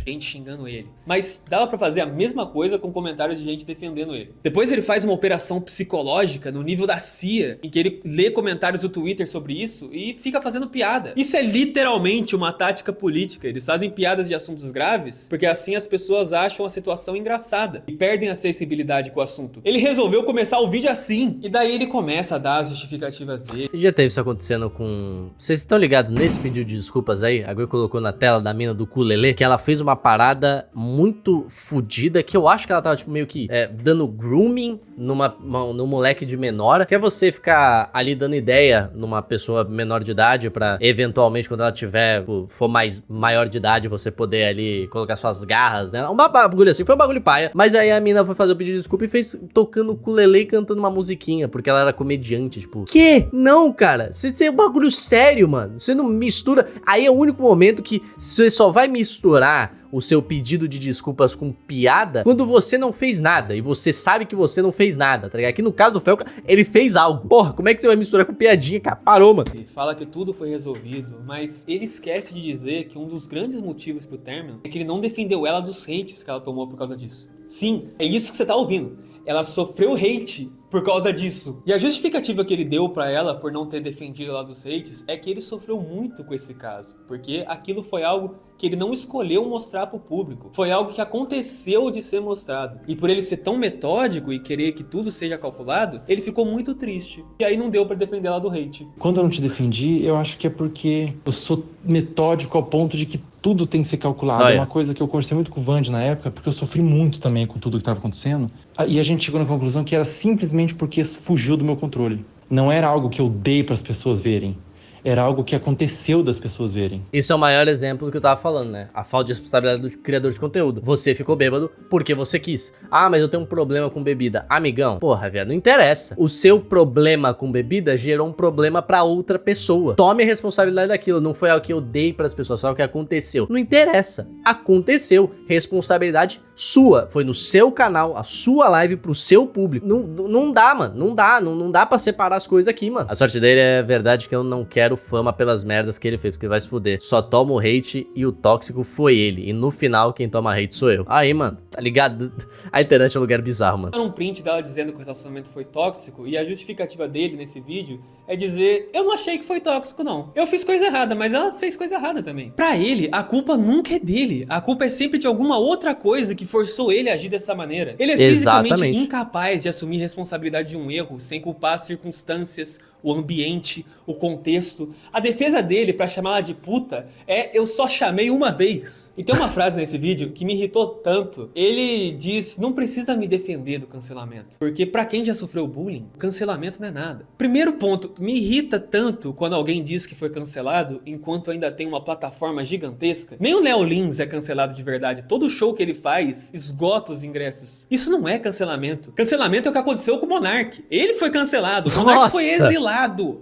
gente xingando ele. Mas dava pra fazer a mesma coisa com comentários de gente defendendo ele. Depois ele faz uma operação psicológica no nível da CIA, em que ele lê comentários do Twitter sobre isso e fica fazendo piada. Isso é literalmente uma tática política. Eles fazem piadas de assuntos graves, porque assim as pessoas acham a situação engraçada e perdem a sensibilidade com o assunto. Ele resolveu começar o vídeo assim, e daí ele começa a dar as justificativas dele. Já teve isso acontecendo com... Vocês estão ligados nesse pedido de desculpas aí? A Gui colocou na tela da mina do ukulele, que ela fez uma parada muito fodida, que eu acho que ela tava tipo meio que dando grooming no moleque de menor, que é você ficar ali dando ideia numa pessoa menor de idade pra eventualmente quando ela tiver, for mais maior de idade, você poder ali colocar suas garras, né? Um bagulho assim, foi um bagulho paia, mas aí a mina foi fazer o pedido de desculpa e fez tocando ukulele e cantando uma musiquinha, porque ela era comediante, tipo, que? Não, cara, você é um bagulho sério, mano, você não mistura, aí é o único momento que você só vai misturar o seu pedido de desculpas com piada quando você não fez nada e você sabe que você não fez nada, tá ligado? Aqui no caso do Felca, ele fez algo. Porra, como é que você vai misturar com piadinha, cara? Parou, mano. Ele fala que tudo foi resolvido, mas ele esquece de dizer que um dos grandes motivos pro término é que ele não defendeu ela dos hates que ela tomou por causa disso. Sim, é isso que você tá ouvindo. Ela sofreu hate por causa disso. E a justificativa que ele deu pra ela por não ter defendido ela dos hates é que ele sofreu muito com esse caso, porque aquilo foi algo que ele não escolheu mostrar pro público. Foi algo que aconteceu de ser mostrado. E por ele ser tão metódico e querer que tudo seja calculado, ele ficou muito triste. E aí não deu pra defender ela do hate. Quando eu não te defendi, eu acho que é porque eu sou metódico ao ponto de que tudo tem que ser calculado. Olha. É uma coisa que eu conversei muito com o Vande na época, porque eu sofri muito também com tudo que estava acontecendo. E a gente chegou na conclusão que era simplesmente porque fugiu do meu controle. Não era algo que eu dei para as pessoas verem. Era algo que aconteceu das pessoas verem. Isso é o maior exemplo do que eu tava falando, né? A falta de responsabilidade do criador de conteúdo. Você ficou bêbado porque você quis. Ah, mas eu tenho um problema com bebida. Amigão, porra, velho, não interessa. O seu problema com bebida gerou um problema pra outra pessoa. Tome a responsabilidade daquilo. Não foi algo que eu dei pras pessoas, foi algo que aconteceu. Não interessa. Aconteceu. Responsabilidade sua. Foi no seu canal, a sua live pro seu público. Não dá, mano. Não dá pra separar as coisas aqui, mano. A sorte dele é verdade que eu não quero fama pelas merdas que ele fez, porque vai se fuder. Só toma o hate e o tóxico foi ele. E no final, quem toma hate sou eu. Aí, mano, tá ligado? A internet é um lugar bizarro, mano. Um print dela dizendo que o relacionamento foi tóxico, e a justificativa dele nesse vídeo é dizer: eu não achei que foi tóxico, não. Eu fiz coisa errada, mas ela fez coisa errada também. Pra ele, a culpa nunca é dele. A culpa é sempre de alguma outra coisa que forçou ele a agir dessa maneira. Ele é fisicamente Exatamente. incapaz de assumir responsabilidade de um erro sem culpar as circunstâncias, o ambiente, o contexto. A defesa dele pra chamá-la de puta é: eu só chamei uma vez. E tem uma frase nesse vídeo que me irritou tanto. Ele diz: não precisa me defender do cancelamento, porque pra quem já sofreu bullying, cancelamento não é nada. Primeiro ponto, me irrita tanto quando alguém diz que foi cancelado enquanto ainda tem uma plataforma gigantesca. Nem o Léo Lins é cancelado de verdade. Todo show que ele faz esgota os ingressos. Isso não é cancelamento. Cancelamento é o que aconteceu com o Monark. Ele foi cancelado. O Monark foi exilado.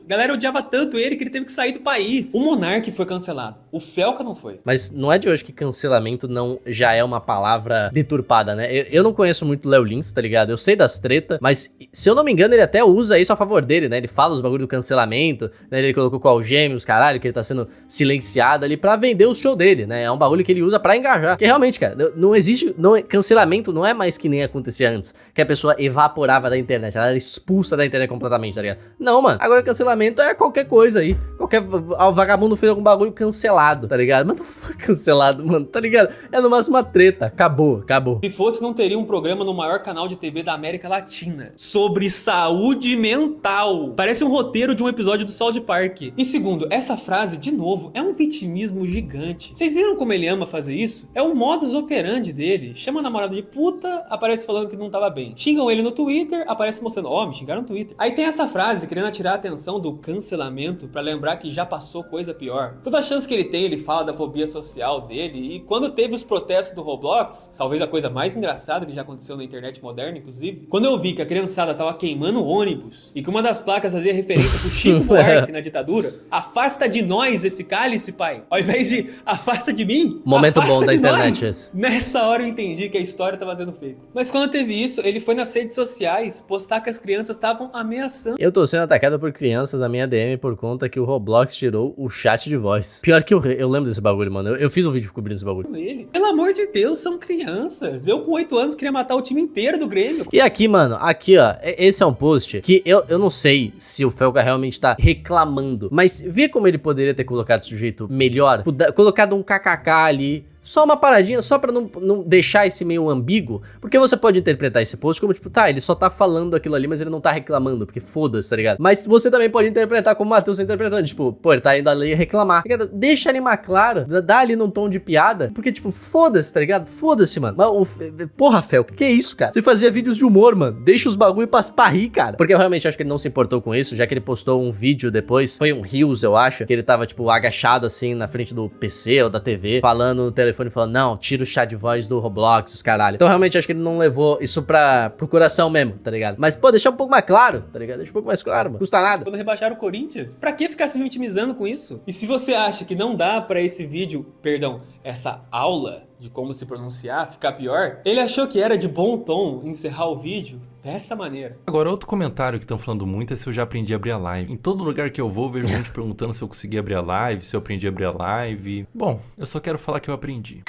A galera odiava tanto ele que ele teve que sair do país. O Monark foi cancelado. O Felca não foi. Mas não é de hoje que cancelamento não já é uma palavra deturpada, né? Eu não conheço muito o Léo Lins, tá ligado? Eu sei das tretas, mas se eu não me engano, ele até usa isso a favor dele, né? Ele fala os bagulho do cancelamento, né? Ele colocou com algêmeos, caralho, que ele tá sendo silenciado ali pra vender o show dele, né? É um bagulho que ele usa pra engajar. Porque realmente, cara, não existe... cancelamento não é mais que nem acontecia antes, que a pessoa evaporava da internet, ela era expulsa da internet completamente, tá ligado? Não, mano. Agora cancelamento é qualquer coisa aí. O vagabundo fez algum bagulho cancelado, tá ligado? Mas não foi cancelado, mano, tá ligado? É no máximo uma treta. Acabou. Se fosse, não teria um programa no maior canal de TV da América Latina sobre saúde mental. Parece um roteiro de um episódio do South Park. E segundo, essa frase, de novo, é um vitimismo gigante. Vocês viram como ele ama fazer isso? É o modus operandi dele. Chama a namorada de puta, aparece falando que não tava bem. Xingam ele no Twitter, aparece mostrando: ó, me xingaram no Twitter. Aí tem essa frase querendo tirar a atenção do cancelamento pra lembrar que já passou coisa pior. Toda a chance que ele tem, ele fala da fobia social dele, e quando teve os protestos do Roblox, talvez a coisa mais engraçada que já aconteceu na internet moderna, inclusive, quando eu vi que a criançada tava queimando ônibus e que uma das placas fazia referência pro Chico Buarque na ditadura: afasta de nós esse cálice, pai, ao invés de afasta de mim. Momento afasta bom da de internet nós. esse. Nessa hora eu entendi que a história tava sendo fake. Mas quando teve isso, ele foi nas redes sociais postar que as crianças estavam ameaçando. Eu tô sendo atacado por crianças na minha DM por conta que o Roblox tirou o chat de voz. Pior que eu lembro desse bagulho, mano. Eu fiz um vídeo cobrindo esse bagulho. Ele. Pelo amor de Deus, são crianças. Eu com 8 anos queria matar o time inteiro do Grêmio. E aqui, mano, aqui, ó, esse é um post que eu não sei se o Felca realmente tá reclamando, mas vê como ele poderia ter colocado esse jeito melhor, colocado um kkk ali, só uma paradinha, só pra não deixar esse meio ambíguo, porque você pode interpretar esse post como, tipo, tá, ele só tá falando aquilo ali, mas ele não tá reclamando, porque foda-se, tá ligado? Mas você também pode interpretar como o Matheus tá interpretando, tipo, pô, ele tá indo ali reclamar, tá ligado? Deixa ali mais claro, dá ali num tom de piada, porque, tipo, foda-se, tá ligado? Foda-se, mano. Mas, porra, Fel, que é isso, cara? Você fazia vídeos de humor, mano, deixa os bagulho pra rir, cara. Porque eu realmente acho que ele não se importou com isso, já que ele postou um vídeo depois, foi um Reels, eu acho, que ele tava, tipo, agachado, assim, na frente do PC ou da TV, falando no telefone, falando: não, tira o chat de voz do Roblox, os caralho. Então realmente acho que ele não levou isso pro coração mesmo, tá ligado? Mas, pô, deixar um pouco mais claro, tá ligado? Deixa um pouco mais claro, mano. Custa nada. Quando rebaixaram o Corinthians, pra que ficar se vitimizando com isso? E se você acha que não dá pra esse vídeo, perdão, essa aula de como se pronunciar ficar pior, ele achou que era de bom tom encerrar o vídeo dessa maneira. Agora, outro comentário que estão falando muito é se eu já aprendi a abrir a live. Em todo lugar que eu vou, vejo gente perguntando se eu consegui abrir a live, se eu aprendi a abrir a live. Bom, eu só quero falar que eu aprendi.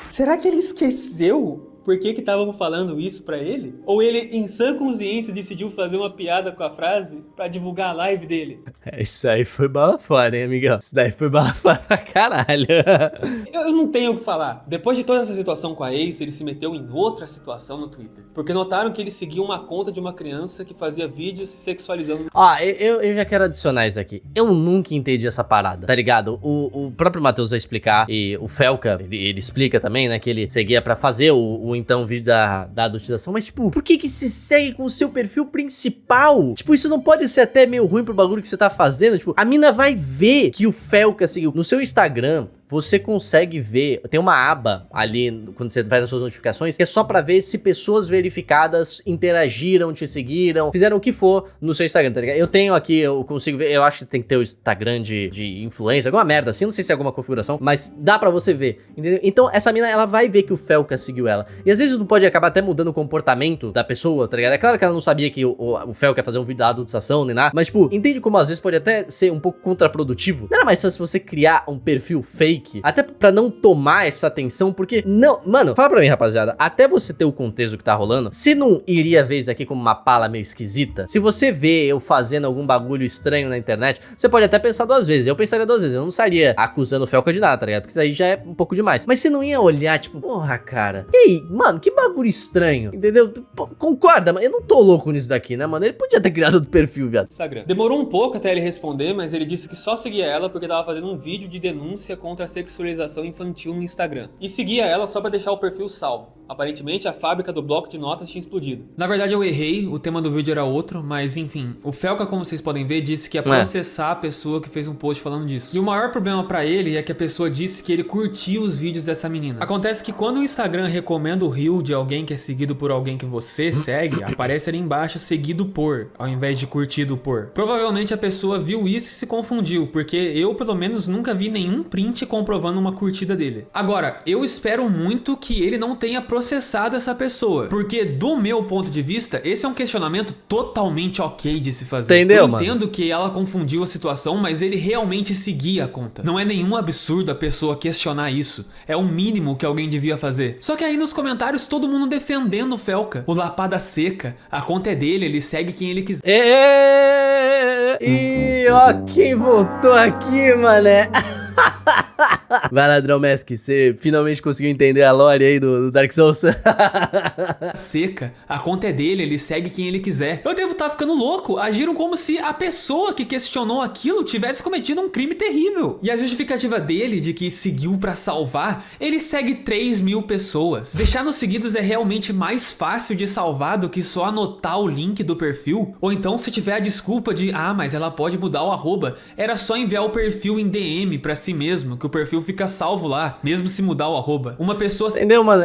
Será que ele esqueceu por que estavam falando isso pra ele? Ou ele, em sã consciência, decidiu fazer uma piada com a frase pra divulgar a live dele? Isso aí foi bala fora, hein, amigão? Isso daí foi bala fora pra caralho. Eu não tenho o que falar. Depois de toda essa situação com a ex, ele se meteu em outra situação no Twitter. Porque notaram que ele seguia uma conta de uma criança que fazia vídeos se sexualizando. Ó, eu já quero adicionar isso aqui. Eu nunca entendi essa parada, tá ligado? O próprio Matheus vai explicar, e o Felca, ele explica também, né, que ele seguia pra fazer o então vídeo da adultização, mas tipo, por que se segue com o seu perfil principal? Tipo, isso não pode ser até meio ruim pro bagulho que você tá fazendo? Tipo, a mina vai ver que o Felca seguiu no seu Instagram. Você consegue ver, tem uma aba ali, quando você vai nas suas notificações, que é só pra ver se pessoas verificadas interagiram, te seguiram, fizeram o que for no seu Instagram, tá ligado? Eu tenho aqui, eu consigo ver, eu acho que tem que ter o Instagram de influência, alguma merda assim, não sei se é alguma configuração, mas dá pra você ver, entendeu? Então essa mina, ela vai ver que o Felca seguiu ela. E às vezes tu pode acabar até mudando o comportamento da pessoa, tá ligado? É claro que ela não sabia que o Felca ia fazer um vídeo da adultização nem nada, mas tipo, entende como às vezes pode até ser um pouco contraprodutivo? Não era mais fácil você criar um perfil fake, até pra não tomar essa atenção, porque não, mano, fala pra mim, rapaziada, até você ter o contexto que tá rolando, você não iria ver isso aqui como uma pala meio esquisita? Se você vê eu fazendo algum bagulho estranho na internet, você pode até pensar duas vezes, eu pensaria duas vezes, eu não estaria acusando o Felca de nada, tá ligado? Porque isso aí já é um pouco demais, mas você não ia olhar, tipo, porra, cara, ei, mano, que bagulho estranho, entendeu? Pô, concorda, mas eu não tô louco nisso daqui, né, mano? Ele podia ter criado outro perfil, viado. Instagram. Demorou um pouco até ele responder, mas ele disse que só seguia ela porque tava fazendo um vídeo de denúncia contra a sexualização infantil no Instagram. E seguia ela só pra deixar o perfil salvo. Aparentemente, a fábrica do bloco de notas tinha explodido. Na verdade, eu errei, o tema do vídeo era outro, mas enfim. O Felca, como vocês podem ver, disse que ia processar a pessoa que fez um post falando disso. E o maior problema pra ele é que a pessoa disse que ele curtia os vídeos dessa menina. Acontece que quando o Instagram recomenda o reel de alguém que é seguido por alguém que você segue, aparece ali embaixo seguido por, ao invés de curtido por. Provavelmente a pessoa viu isso e se confundiu, porque eu, pelo menos, nunca vi nenhum print comprovando uma curtida dele. Agora, eu espero muito que ele não tenha processado essa pessoa, porque do meu ponto de vista, esse é um questionamento totalmente ok de se fazer. Entendeu, eu entendo que ela confundiu a situação, mas ele realmente seguia a conta. Não é nenhum absurdo a pessoa questionar isso. É o mínimo que alguém devia fazer. Só que aí nos comentários todo mundo defendendo o Felca. O Lapada Seca, a conta é dele, ele segue quem ele quiser. E ó quem voltou aqui, mané. Vai lá, Draumesk, você finalmente conseguiu entender a lore aí do Dark Souls? Seca, a conta é dele, ele segue quem ele quiser. Eu devo estar ficando louco. Agiram como se a pessoa que questionou aquilo tivesse cometido um crime terrível. E a justificativa dele de que seguiu pra salvar, ele segue 3.000 pessoas. Deixar nos seguidos é realmente mais fácil de salvar do que só anotar o link do perfil. Ou então, se tiver a desculpa de, mas ela pode mudar o arroba, era só enviar o perfil em DM pra si mesmo, que o perfil fica salvo lá, mesmo se mudar o arroba. Uma pessoa... Entendeu, mano?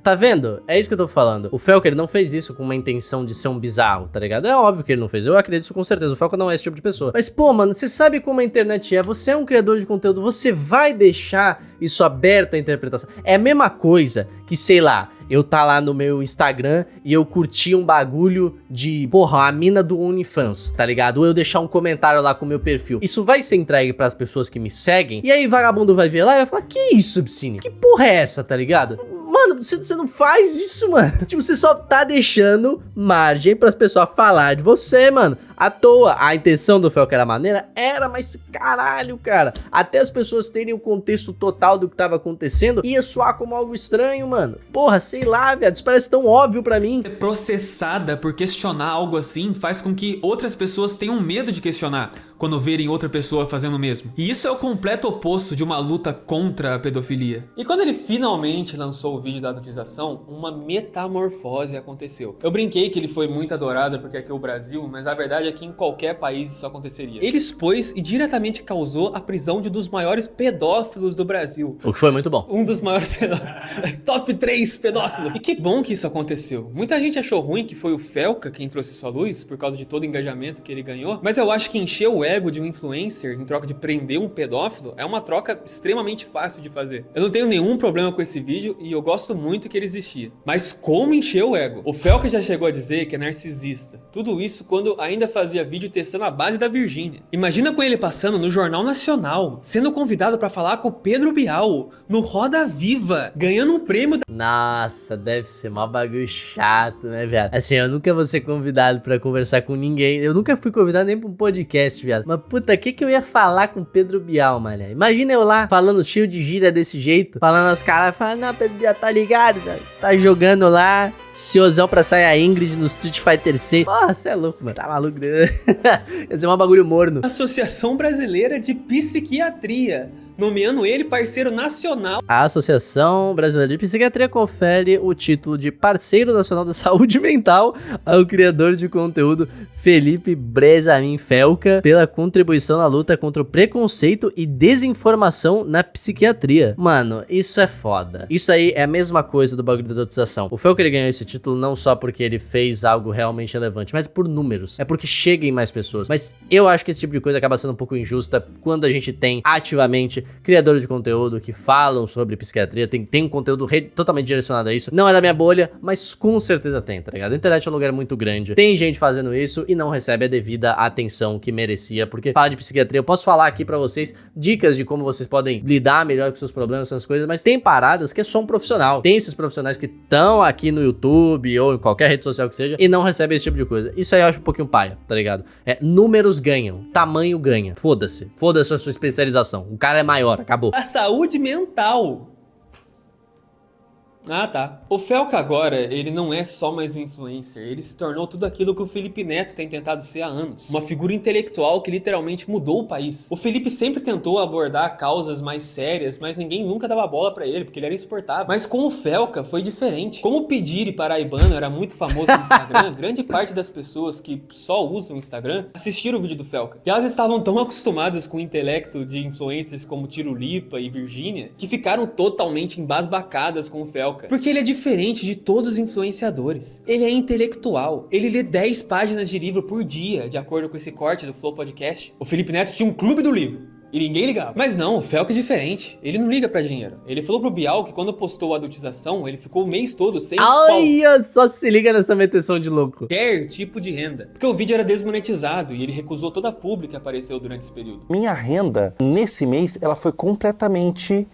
Tá vendo? É isso que eu tô falando. O Felca, ele não fez isso com uma intenção de ser um bizarro, tá ligado? É óbvio que ele não fez. Eu acredito isso com certeza. O Felca não é esse tipo de pessoa. Mas, pô, mano, você sabe como a internet é. Você é um criador de conteúdo. Você vai deixar isso aberto à interpretação. É a mesma coisa que, sei lá, eu tá lá no meu Instagram e eu curti um bagulho de, porra, a mina do OnlyFans, tá ligado? Ou eu deixar um comentário lá com o meu perfil. Isso vai ser entregue pras pessoas que me seguem, e aí vagabundo vai ver lá e vai falar, que isso, Psyne? Que porra é essa, tá ligado? Mano, você não faz isso, mano. Tipo, você só tá deixando margem pras pessoas falar de você, mano. À toa. A intenção do Felca era maneira? Era, mas caralho, cara. Até as pessoas terem o contexto total do que tava acontecendo, ia soar como algo estranho, mano. Porra, sei lá, viado. Isso parece tão óbvio pra mim. Ser processada por questionar algo assim faz com que outras pessoas tenham medo de questionar quando verem outra pessoa fazendo o mesmo. E isso é o completo oposto de uma luta contra a pedofilia. E quando ele finalmente lançou o vídeo da adultização, uma metamorfose aconteceu. Eu brinquei que ele foi muito adorado porque aqui é o Brasil, mas a verdade é que em qualquer país isso aconteceria. Ele expôs e diretamente causou a prisão de um dos maiores pedófilos do Brasil. O que foi muito bom. Um dos maiores pedófilos. Top 3 pedófilos. E que bom que isso aconteceu. Muita gente achou ruim que foi o Felca quem trouxe isso à luz, por causa de todo o engajamento que ele ganhou, mas eu acho que encher o ego de um influencer em troca de prender um pedófilo é uma troca extremamente fácil de fazer. Eu não tenho nenhum problema com esse vídeo e eu gosto muito que ele existia. Mas como encher o ego? O Felca já chegou a dizer que é narcisista. Tudo isso quando ainda fazia vídeo testando a base da Virgínia. Imagina com ele passando no Jornal Nacional, sendo convidado pra falar com o Pedro Bial, no Roda Viva, ganhando um prêmio. Nossa, deve ser mó bagulho chato, né, viado? Assim, eu nunca vou ser convidado pra conversar com ninguém. Eu nunca fui convidado nem pra um podcast, viado. Mas puta, o que eu ia falar com o Pedro Bial, mané? Imagina eu lá, falando cheio de gíria desse jeito, falando aos caras, falando, não, Pedro Bial, tá ligado, velho? Tá jogando lá, ciosão pra sair a Ingrid no Street Fighter 6. Porra, cê é louco, mano. Tá maluco, né? Ia ser um bagulho morno. Associação Brasileira de Psiquiatria, nomeando ele parceiro nacional. A Associação Brasileira de Psiquiatria confere o título de Parceiro Nacional da Saúde Mental ao criador de conteúdo Felipe Bresamin Felca pela contribuição na luta contra o preconceito e desinformação na psiquiatria. Mano, isso é foda. Isso aí é a mesma coisa do bagulho da dotização. O Felca, ele ganhou esse título não só porque ele fez algo realmente relevante, mas por números. É porque chega em mais pessoas. Mas eu acho que esse tipo de coisa acaba sendo um pouco injusta quando a gente tem ativamente criadores de conteúdo que falam sobre psiquiatria, tem um conteúdo totalmente direcionado a isso. Não é da minha bolha, mas com certeza tem, tá ligado? A internet é um lugar muito grande, tem gente fazendo isso e não recebe a devida atenção que merecia, porque fala de psiquiatria, eu posso falar aqui pra vocês dicas de como vocês podem lidar melhor com seus problemas, essas coisas, mas tem paradas que é só um profissional. Tem esses profissionais que estão aqui no YouTube ou em qualquer rede social que seja e não recebem esse tipo de coisa. Isso aí eu acho um pouquinho paia, tá ligado? Números ganham, tamanho ganha. Foda-se a sua especialização. O cara é maior, acabou. A saúde mental. Ah, tá. O Felca agora, ele não é só mais um influencer, ele se tornou tudo aquilo que o Felipe Neto tem tentado ser há anos. Uma figura intelectual que literalmente mudou o país. O Felipe sempre tentou abordar causas mais sérias, mas ninguém nunca dava bola pra ele, porque ele era insuportável. Mas com o Felca foi diferente. Como o Pediri paraibano era muito famoso no Instagram, grande parte das pessoas que só usam o Instagram assistiram o vídeo do Felca. E elas estavam tão acostumadas com o intelecto de influencers como Tirulipa e Virgínia, que ficaram totalmente embasbacadas com o Felca. Porque ele é diferente de todos os influenciadores. Ele é intelectual. Ele lê 10 páginas de livro por dia, de acordo com esse corte do Flow Podcast. O Felipe Neto tinha um clube do livro. E ninguém ligava. Mas não, o Felca é diferente. Ele não liga pra dinheiro. Ele falou pro Bial que quando postou a adultização, ele ficou o mês todo sem Olha, só se liga nessa meteção de louco. qualquer tipo de renda. Porque o vídeo era desmonetizado e ele recusou toda a publi que apareceu durante esse período. Minha renda, nesse mês, ela foi completamente...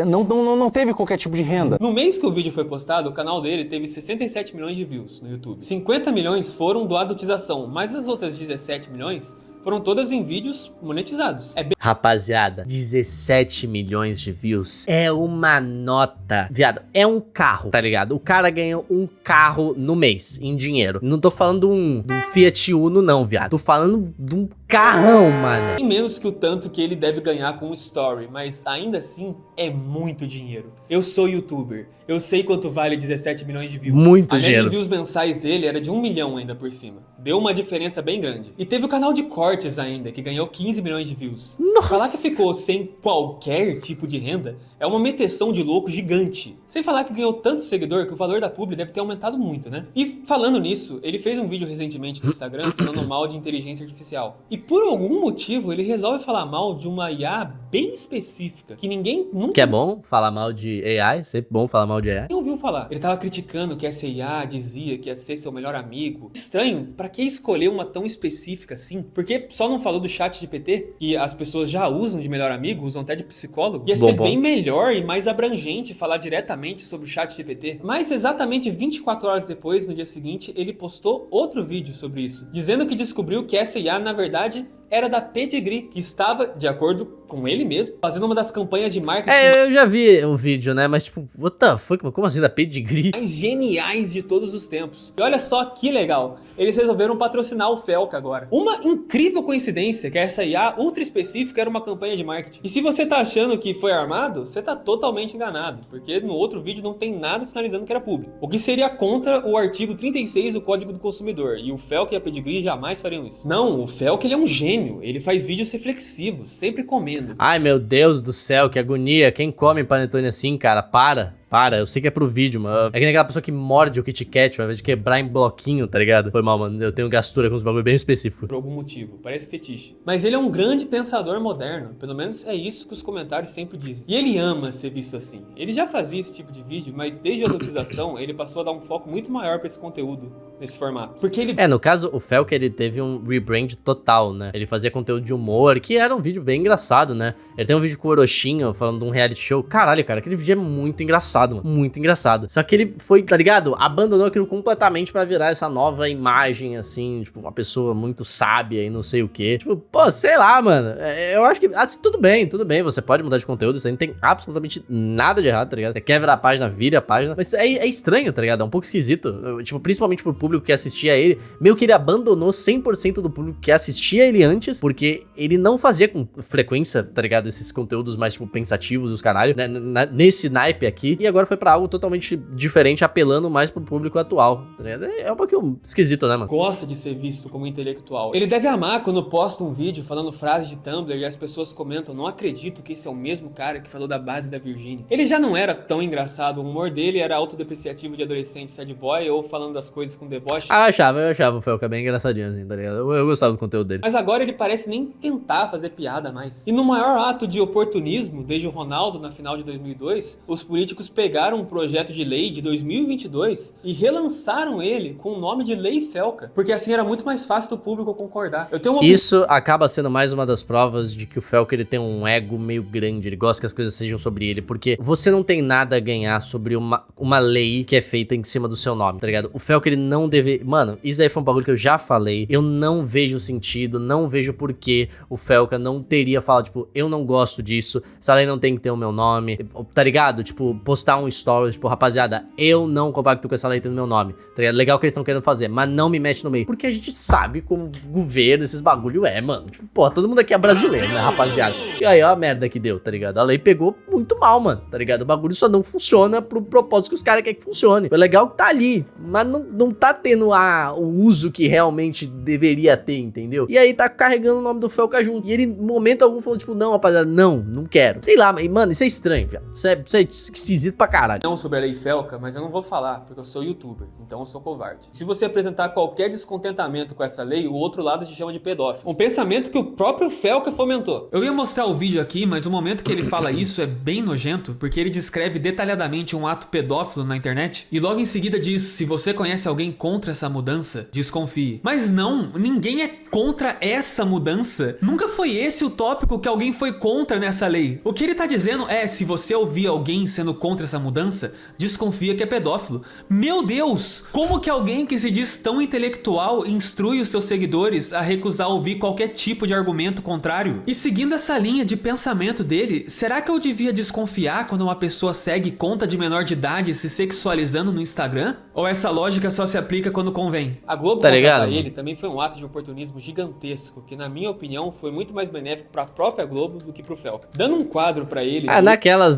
Não teve qualquer tipo de renda. No mês que o vídeo foi postado, o canal dele teve 67 milhões de views no YouTube. 50 milhões foram do adultização, mas as outras 17 milhões foram todas em vídeos monetizados. Rapaziada, 17 milhões de views é uma nota. Viado, é um carro, tá ligado? O cara ganhou um carro no mês, em dinheiro. Não tô falando de um Fiat Uno não, viado. Tô falando de um carrão, mano. Tem menos que o tanto que ele deve ganhar com o Story, mas ainda assim é muito dinheiro. Eu sou youtuber, eu sei quanto vale 17 milhões de views. Muito dinheiro. A média de views mensais dele era de 1 milhão ainda por cima. Deu uma diferença bem grande. E teve o canal de cortes ainda, que ganhou 15 milhões de views. Nossa! Falar que ficou sem qualquer tipo de renda é uma meteção de louco gigante. Sem falar que ganhou tanto seguidor que o valor da publi deve ter aumentado muito, né? E falando nisso, ele fez um vídeo recentemente no Instagram falando mal de inteligência artificial. E por algum motivo ele resolve falar mal de uma IA bem específica, que ninguém nunca... Que é bom falar mal de AI, sempre bom falar mal de AI. Quem ouviu falar? Ele tava criticando que essa IA dizia que ia ser seu melhor amigo. Estranho, pra que escolher uma tão específica assim? Porque só não falou do ChatGPT, que as pessoas já usam de melhor amigo, usam até de psicólogo. Ia ser bem melhor e mais abrangente falar diretamente sobre o ChatGPT. Mas exatamente 24 horas depois, no dia seguinte, ele postou outro vídeo sobre isso, dizendo que descobriu que essa IA, na verdade, era da Pedigree, que estava, de acordo com ele mesmo, fazendo uma das campanhas de marketing eu já vi o vídeo, né? Mas tipo, what the fuck? Como assim da Pedigree? mais geniais de todos os tempos. E olha só que legal, eles resolveram patrocinar o Felca agora. Uma incrível coincidência que essa IA ultra específica era uma campanha de marketing. E se você tá achando que foi armado, você tá totalmente enganado, porque no outro vídeo não tem nada sinalizando que era público. O que seria contra o artigo 36 do Código do Consumidor, e o Felca e a Pedigree jamais fariam isso. Não, o Felca ele é um gênio. Ele faz vídeos reflexivos, sempre comendo. Ai, meu Deus do céu, que agonia. Quem come panetone assim, cara? Para. Para, eu sei que é pro vídeo, mano. É que nem aquela pessoa que morde o Kit Kat ao invés de quebrar em bloquinho, tá ligado? Foi mal, mano. Eu tenho gastura com uns bagulho bem específico. Por algum motivo, parece fetiche. Mas ele é um grande pensador moderno, pelo menos é isso que os comentários sempre dizem. E ele ama ser visto assim. Ele já fazia esse tipo de vídeo, mas desde a adultização ele passou a dar um foco muito maior pra esse conteúdo, nesse formato. Porque ele... No caso, o Felker, ele teve um rebrand total, né? Ele fazia conteúdo de humor, que era um vídeo bem engraçado, né? Ele tem um vídeo com o Orochinho, falando de um reality show. Caralho, cara, aquele vídeo é muito engraçado, mano. Muito engraçado. Só que ele foi, tá ligado? Abandonou aquilo completamente pra virar essa nova imagem, assim, tipo, uma pessoa muito sábia e não sei o quê. Tipo, pô, sei lá, mano. Eu acho que, assim, tudo bem. Você pode mudar de conteúdo, isso aí não tem absolutamente nada de errado, tá ligado? Você quer virar a página, vira a página. Mas é estranho, tá ligado? É um pouco esquisito. Tipo, principalmente pro público que assistia a ele. Meio que ele abandonou 100% do público que assistia ele antes, porque ele não fazia com frequência, tá ligado? Esses conteúdos mais, tipo, pensativos dos caralho, né? Nesse naipe aqui. E agora foi pra algo totalmente diferente, apelando mais pro público atual, tá ligado? É um pouquinho esquisito, né, mano? Gosta de ser visto como intelectual. Ele deve amar quando posta um vídeo falando frases de Tumblr e as pessoas comentam: não acredito que esse é o mesmo cara que falou da base da Virgínia. Ele já não era tão engraçado, o humor dele era autodepreciativo de adolescente sad boy ou falando das coisas com deboche. Eu achava o Felker bem engraçadinho, assim, tá ligado? Eu gostava do conteúdo dele. Mas agora ele parece nem tentar fazer piada mais. E no maior ato de oportunismo, desde o Ronaldo na final de 2002, os políticos pegaram um projeto de lei de 2022 e relançaram ele com o nome de Lei Felker, porque assim era muito mais fácil do público concordar. Isso acaba sendo mais uma das provas de que o Felker, ele tem um ego meio grande, ele gosta que as coisas sejam sobre ele, porque você não tem nada a ganhar sobre uma lei que é feita em cima do seu nome, tá ligado? O Felker, ele não deve... Mano, isso daí foi um bagulho que eu já falei, eu não vejo sentido, não vejo por que o Felker não teria falado, tipo, eu não gosto disso, essa lei não tem que ter o meu nome, tá ligado? Tipo, postar um story, tipo, rapaziada, eu não compacto com essa lei tendo meu nome, tá ligado? Legal que eles estão querendo fazer, mas não me mete no meio, porque a gente sabe como o governo, esses bagulho mano. Tipo, pô, todo mundo aqui é brasileiro, né, rapaziada? E aí, ó a merda que deu, tá ligado? A lei pegou muito mal, mano, tá ligado? O bagulho só não funciona pro propósito que os caras querem que funcione. É legal que tá ali, mas não tá tendo o uso que realmente deveria ter, entendeu? E aí tá carregando o nome do Felker junto. E ele, em momento algum, falou, tipo, não, rapaziada, não quero. Sei lá, mas, mano, isso é estranho, viado. Isso é esquisito pra caralho. Não sobre a Lei Felker, mas eu não vou falar, porque eu sou youtuber, então eu sou covarde. Se você apresentar qualquer descontentamento com essa lei, o outro lado te chama de pedófilo. Um pensamento que o próprio Felker fomentou. Eu ia mostrar o vídeo aqui, mas o momento que ele fala isso é bem nojento, porque ele descreve detalhadamente um ato pedófilo na internet, e logo em seguida diz: se você conhece alguém contra essa mudança, desconfie. Mas não, ninguém é contra essa mudança. Nunca foi esse o tópico que alguém foi contra nessa lei. O que ele tá dizendo é: se você ouvir alguém sendo contra essa mudança, desconfia que é pedófilo. Meu Deus! Como que alguém que se diz tão intelectual instrui os seus seguidores a recusar ouvir qualquer tipo de argumento contrário? E seguindo essa linha de pensamento dele, será que eu devia desconfiar quando uma pessoa segue conta de menor de idade se sexualizando no Instagram? Ou essa lógica só se aplica quando convém? A Globo contratar ele também foi um ato de oportunismo gigantesco, que na minha opinião foi muito mais benéfico pra própria Globo do que pro Felker. Dando um quadro pra ele... Naquelas,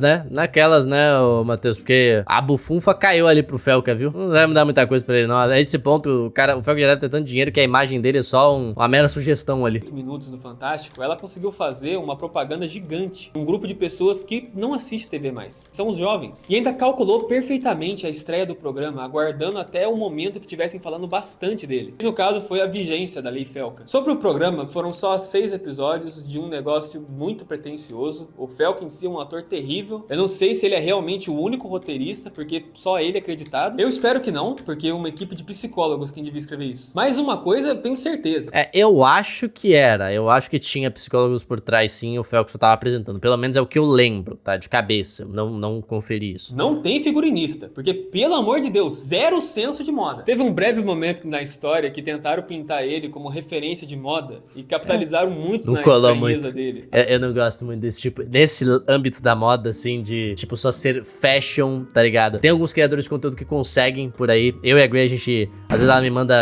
né, ô Matheus, porque a bufunfa caiu ali pro Felker, viu? Não vai mudar muita coisa pra ele, não. A esse ponto, o Felker já deve ter tanto dinheiro que a imagem dele é só uma mera sugestão ali. 8 minutos no Fantástico, ela conseguiu fazer uma propaganda gigante. Um grupo de pessoas que não assiste TV mais. São os jovens. E ainda calculou perfeitamente a estreia do programa, aguardando até o momento que estivessem falando bastante dele. E no caso foi a vigência da Lei Felker. Sobre o programa, foram só 6 episódios de um negócio muito pretensioso. O Felker em si é um ator terrível. Eu não sei se ele é realmente o único roteirista, porque só ele é acreditado. Eu espero que não, porque é uma equipe de psicólogos quem devia escrever isso. Mas uma coisa eu tenho certeza. Eu acho que era. Eu acho que tinha psicólogos por trás, sim, o Felker só tava apresentando. Pelo menos é o que eu lembro, tá? De cabeça. Eu não conferi isso. Não tem figurinista, porque, pelo amor de Deus, zero senso de moda. Teve um breve momento na história que tentaram pintar ele como referência de moda e capitalizaram muito na estranheza dele. Eu não gosto muito desse tipo, nesse âmbito da moda, assim, de, tipo, só ser fashion, tá ligado? Tem alguns criadores de conteúdo que conseguem por aí, aí. Eu e a Gray, a gente... Às vezes ela me manda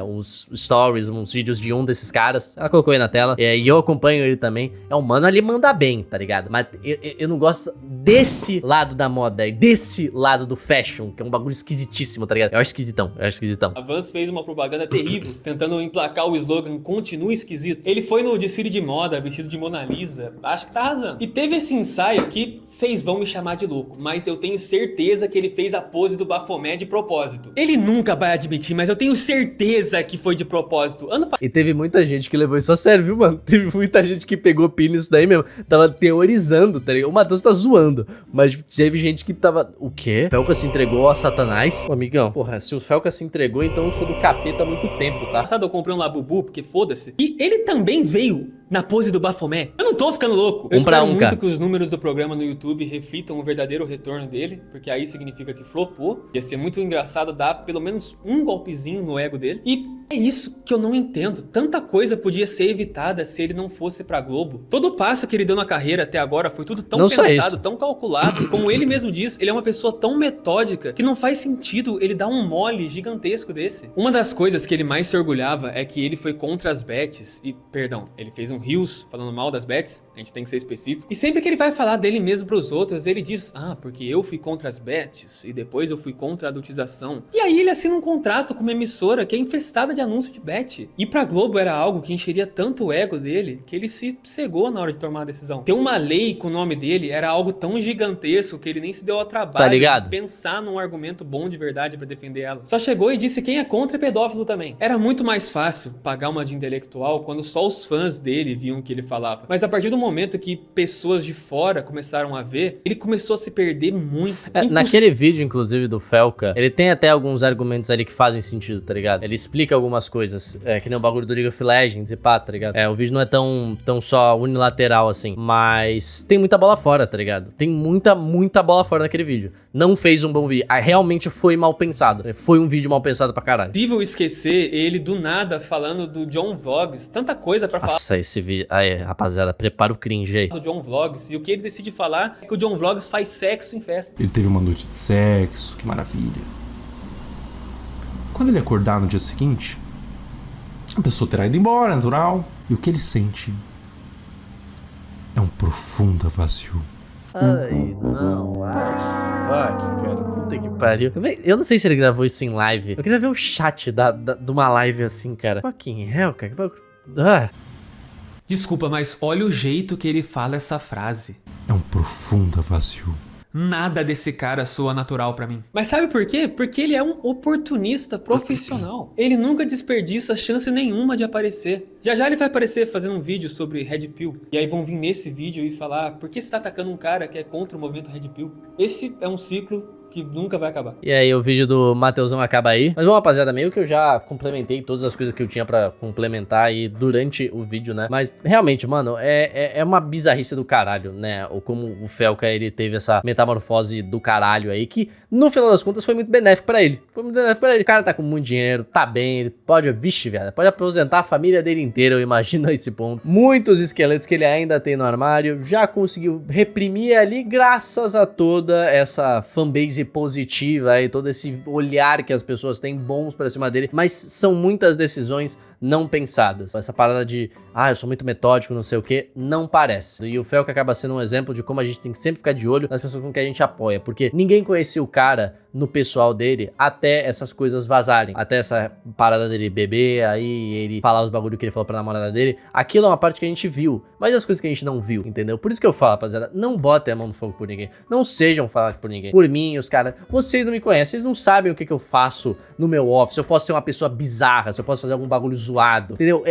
uns stories, uns vídeos de um desses caras. Ela colocou aí na tela. E eu acompanho ele também. É um mano, ele manda bem, tá ligado? Mas eu não gosto desse lado da moda, desse lado do fashion, que é um bagulho esquisitíssimo, tá ligado? Eu acho esquisitão. A Vans fez uma propaganda terrível, tentando emplacar o slogan "Continue esquisito". Ele foi no desfile de moda, vestido de Mona Lisa. Acho que tá arrasando. E teve esse ensaio que vocês vão me chamar de louco, mas eu tenho certeza que ele fez a pose do Baphomet de propósito. Ele nunca vai admitir, mas eu tenho certeza que foi de propósito. E teve muita gente que levou isso a sério, viu, mano? Teve muita gente que pegou pino nisso daí mesmo. Tava teorizando, tá ligado? O Matheus tá zoando. Mas teve gente que tava... O quê? Felca se entregou a Satanás? Ô, amigão, porra, se o Felca se entregou, então eu sou do capeta há muito tempo, tá? Passado eu comprei um Labubu, porque foda-se. E ele também veio na pose do Baphomet. Eu não tô ficando louco. Eu espero muito que os números do programa no YouTube reflitam o verdadeiro retorno dele, porque aí significa que flopou. Ia ser muito engraçado dar pelo menos um golpezinho no ego dele. E é isso que eu não entendo. Tanta coisa podia ser evitada se ele não fosse pra Globo. Todo o passo que ele deu na carreira até agora foi tudo tão pensado, tão calculado. Como ele mesmo diz, ele é uma pessoa tão metódica que não faz sentido ele dar um mole gigantesco desse. Uma das coisas que ele mais se orgulhava é que ele foi contra as bets. E, perdão, ele fez um Rios falando mal das bets, a gente tem que ser específico. E sempre que ele vai falar dele mesmo pros outros, ele diz: ah, porque eu fui contra as bets e depois eu fui contra a adultização. E aí ele assina um contrato com uma emissora que é infestada de anúncio de bet. E pra Globo era algo que encheria tanto o ego dele que ele se cegou na hora de tomar a decisão. Ter uma lei com o nome dele era algo tão gigantesco que ele nem se deu ao trabalho de pensar num argumento bom de verdade pra defender ela. Só chegou e disse quem é contra é pedófilo também. Era muito mais fácil pagar uma de intelectual quando só os fãs dele viam o que ele falava. Mas a partir do momento que pessoas de fora começaram a ver, ele começou a se perder muito. Naquele vídeo, inclusive, do Felca, ele tem até alguns argumentos ali que fazem sentido, tá ligado? Ele explica algumas coisas, que nem o bagulho do League of Legends e pá, tá ligado? O vídeo não é tão só unilateral assim, mas tem muita bola fora, tá ligado? Tem muita bola fora naquele vídeo. Não fez um bom vídeo. Realmente foi mal pensado. Foi um vídeo mal pensado pra caralho. Impossível esquecer ele do nada falando do John Vlogs. Tanta coisa pra falar. Nossa, esse vídeo... Aí, rapaziada, prepara o cringe aí. Do John Vlogs. E o que ele decide falar é que o John Vlogs faz sexo em festa. Ele teve uma noite de sexo, que maravilha. Quando ele acordar no dia seguinte, a pessoa terá ido embora, natural. E o que ele sente é um profundo vazio. Ai, não. Ai, fuck, cara. Puta que pariu. Eu não sei se ele gravou isso em live. Eu queria ver o chat de uma live assim, cara. Fucking hell, cara. Desculpa, mas olha o jeito que ele fala essa frase. É um profundo vazio. Nada desse cara soa natural pra mim. Mas sabe por quê? Porque ele é um oportunista profissional. Ele nunca desperdiça chance nenhuma de aparecer. Já ele vai aparecer fazendo um vídeo sobre Red Pill. E aí vão vir nesse vídeo e falar: por que você tá atacando um cara que é contra o movimento Red Pill? Esse é um ciclo que nunca vai acabar. E aí o vídeo do Mateusão acaba aí. Mas bom, rapaziada, meio que eu já complementei todas as coisas que eu tinha pra complementar aí durante o vídeo, né? Mas realmente, mano, é uma bizarrice do caralho, né? Ou como o Felca, ele teve essa metamorfose do caralho aí, que no final das contas foi muito benéfico pra ele. Foi muito benéfico pra ele. O cara tá com muito dinheiro, tá bem, ele pode, vixe, velho, pode aposentar a família dele inteira, eu imagino esse ponto. Muitos esqueletos que ele ainda tem no armário, já conseguiu reprimir ali graças a toda essa fanbase positiva aí, todo esse olhar que as pessoas têm bons pra cima dele, mas são muitas decisões não pensadas. Essa parada de, eu sou muito metódico, não sei o que, não parece. E o Felca acaba sendo um exemplo de como a gente tem que sempre ficar de olho nas pessoas com que a gente apoia, porque ninguém conhecia o cara no pessoal dele até essas coisas vazarem, até essa parada dele beber, aí ele falar os bagulho que ele falou pra namorada dele. Aquilo é uma parte que a gente viu, mas as coisas que a gente não viu, entendeu? Por isso que eu falo, rapaziada, não botem a mão no fogo por ninguém, não sejam falados por ninguém. Por mim, os caras, vocês não me conhecem, vocês não sabem o que eu faço no meu office, eu posso ser uma pessoa bizarra, se eu posso fazer algum bagulho zoado, entendeu?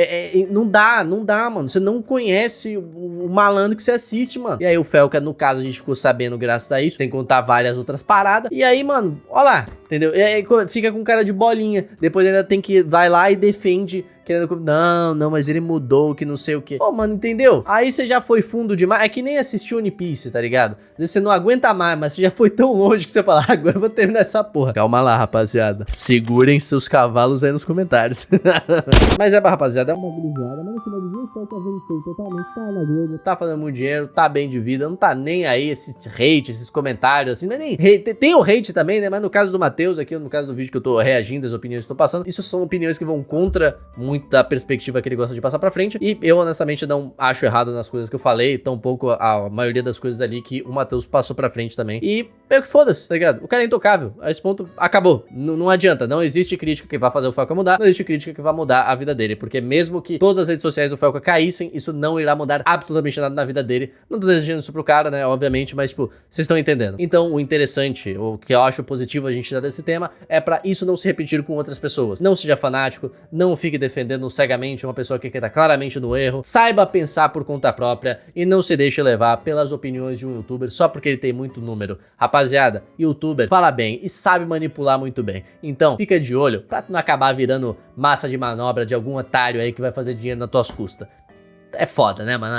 Não dá, mano, você não conhece o malandro que você assiste, mano. E aí o Felca, no caso, a gente ficou sabendo graças a isso, sem contar várias outras paradas, e aí, mano, ó lá, entendeu? E aí fica com cara de bolinha, depois ainda tem que, vai lá e defende, querendo, não, mas ele mudou, que não sei o que. Pô, mano, entendeu? Aí você já foi fundo demais, é que nem assistir One Piece, tá ligado? Às vezes você não aguenta mais, mas você já foi tão longe que você fala, agora eu vou terminar essa porra. Calma lá, rapaziada, segurem seus cavalos aí nos comentários. Mas rapaziada, é uma grisada, mas no final do dia o Felca venceu totalmente, tá na Globo, tá fazendo muito dinheiro, tá bem de vida, não tá nem aí esse hate, esses comentários, assim, não é nem hate, tem o hate também, né, mas no caso do Matheus aqui, no caso do vídeo que eu tô reagindo, as opiniões que eu tô passando, isso são opiniões que vão contra muito da perspectiva que ele gosta de passar pra frente, e eu honestamente não acho errado nas coisas que eu falei, tampouco a maioria das coisas ali que o Matheus passou pra frente também, e meio que foda-se, tá ligado? O cara é intocável, a esse ponto acabou, não adianta, não existe crítica que vai fazer o Felca mudar, não existe crítica que vai mudar a vida dele, porque mesmo que todas as redes sociais do Felca caíssem, isso não irá mudar absolutamente nada na vida dele, não tô desejando isso pro cara, né, obviamente, mas tipo, vocês estão entendendo. Então o interessante, o que eu acho positivo a gente dar desse tema, é pra isso não se repetir com outras pessoas, não seja fanático, não fique defendendo cegamente uma pessoa que tá claramente no erro, saiba pensar por conta própria e não se deixe levar pelas opiniões de um youtuber só porque ele tem muito número. Rapaziada, youtuber fala bem e sabe manipular muito bem, então fica de olho pra não acabar virando massa de manobra de algum otário aí que vai fazer dinheiro nas tuas custas. É foda, né, mano?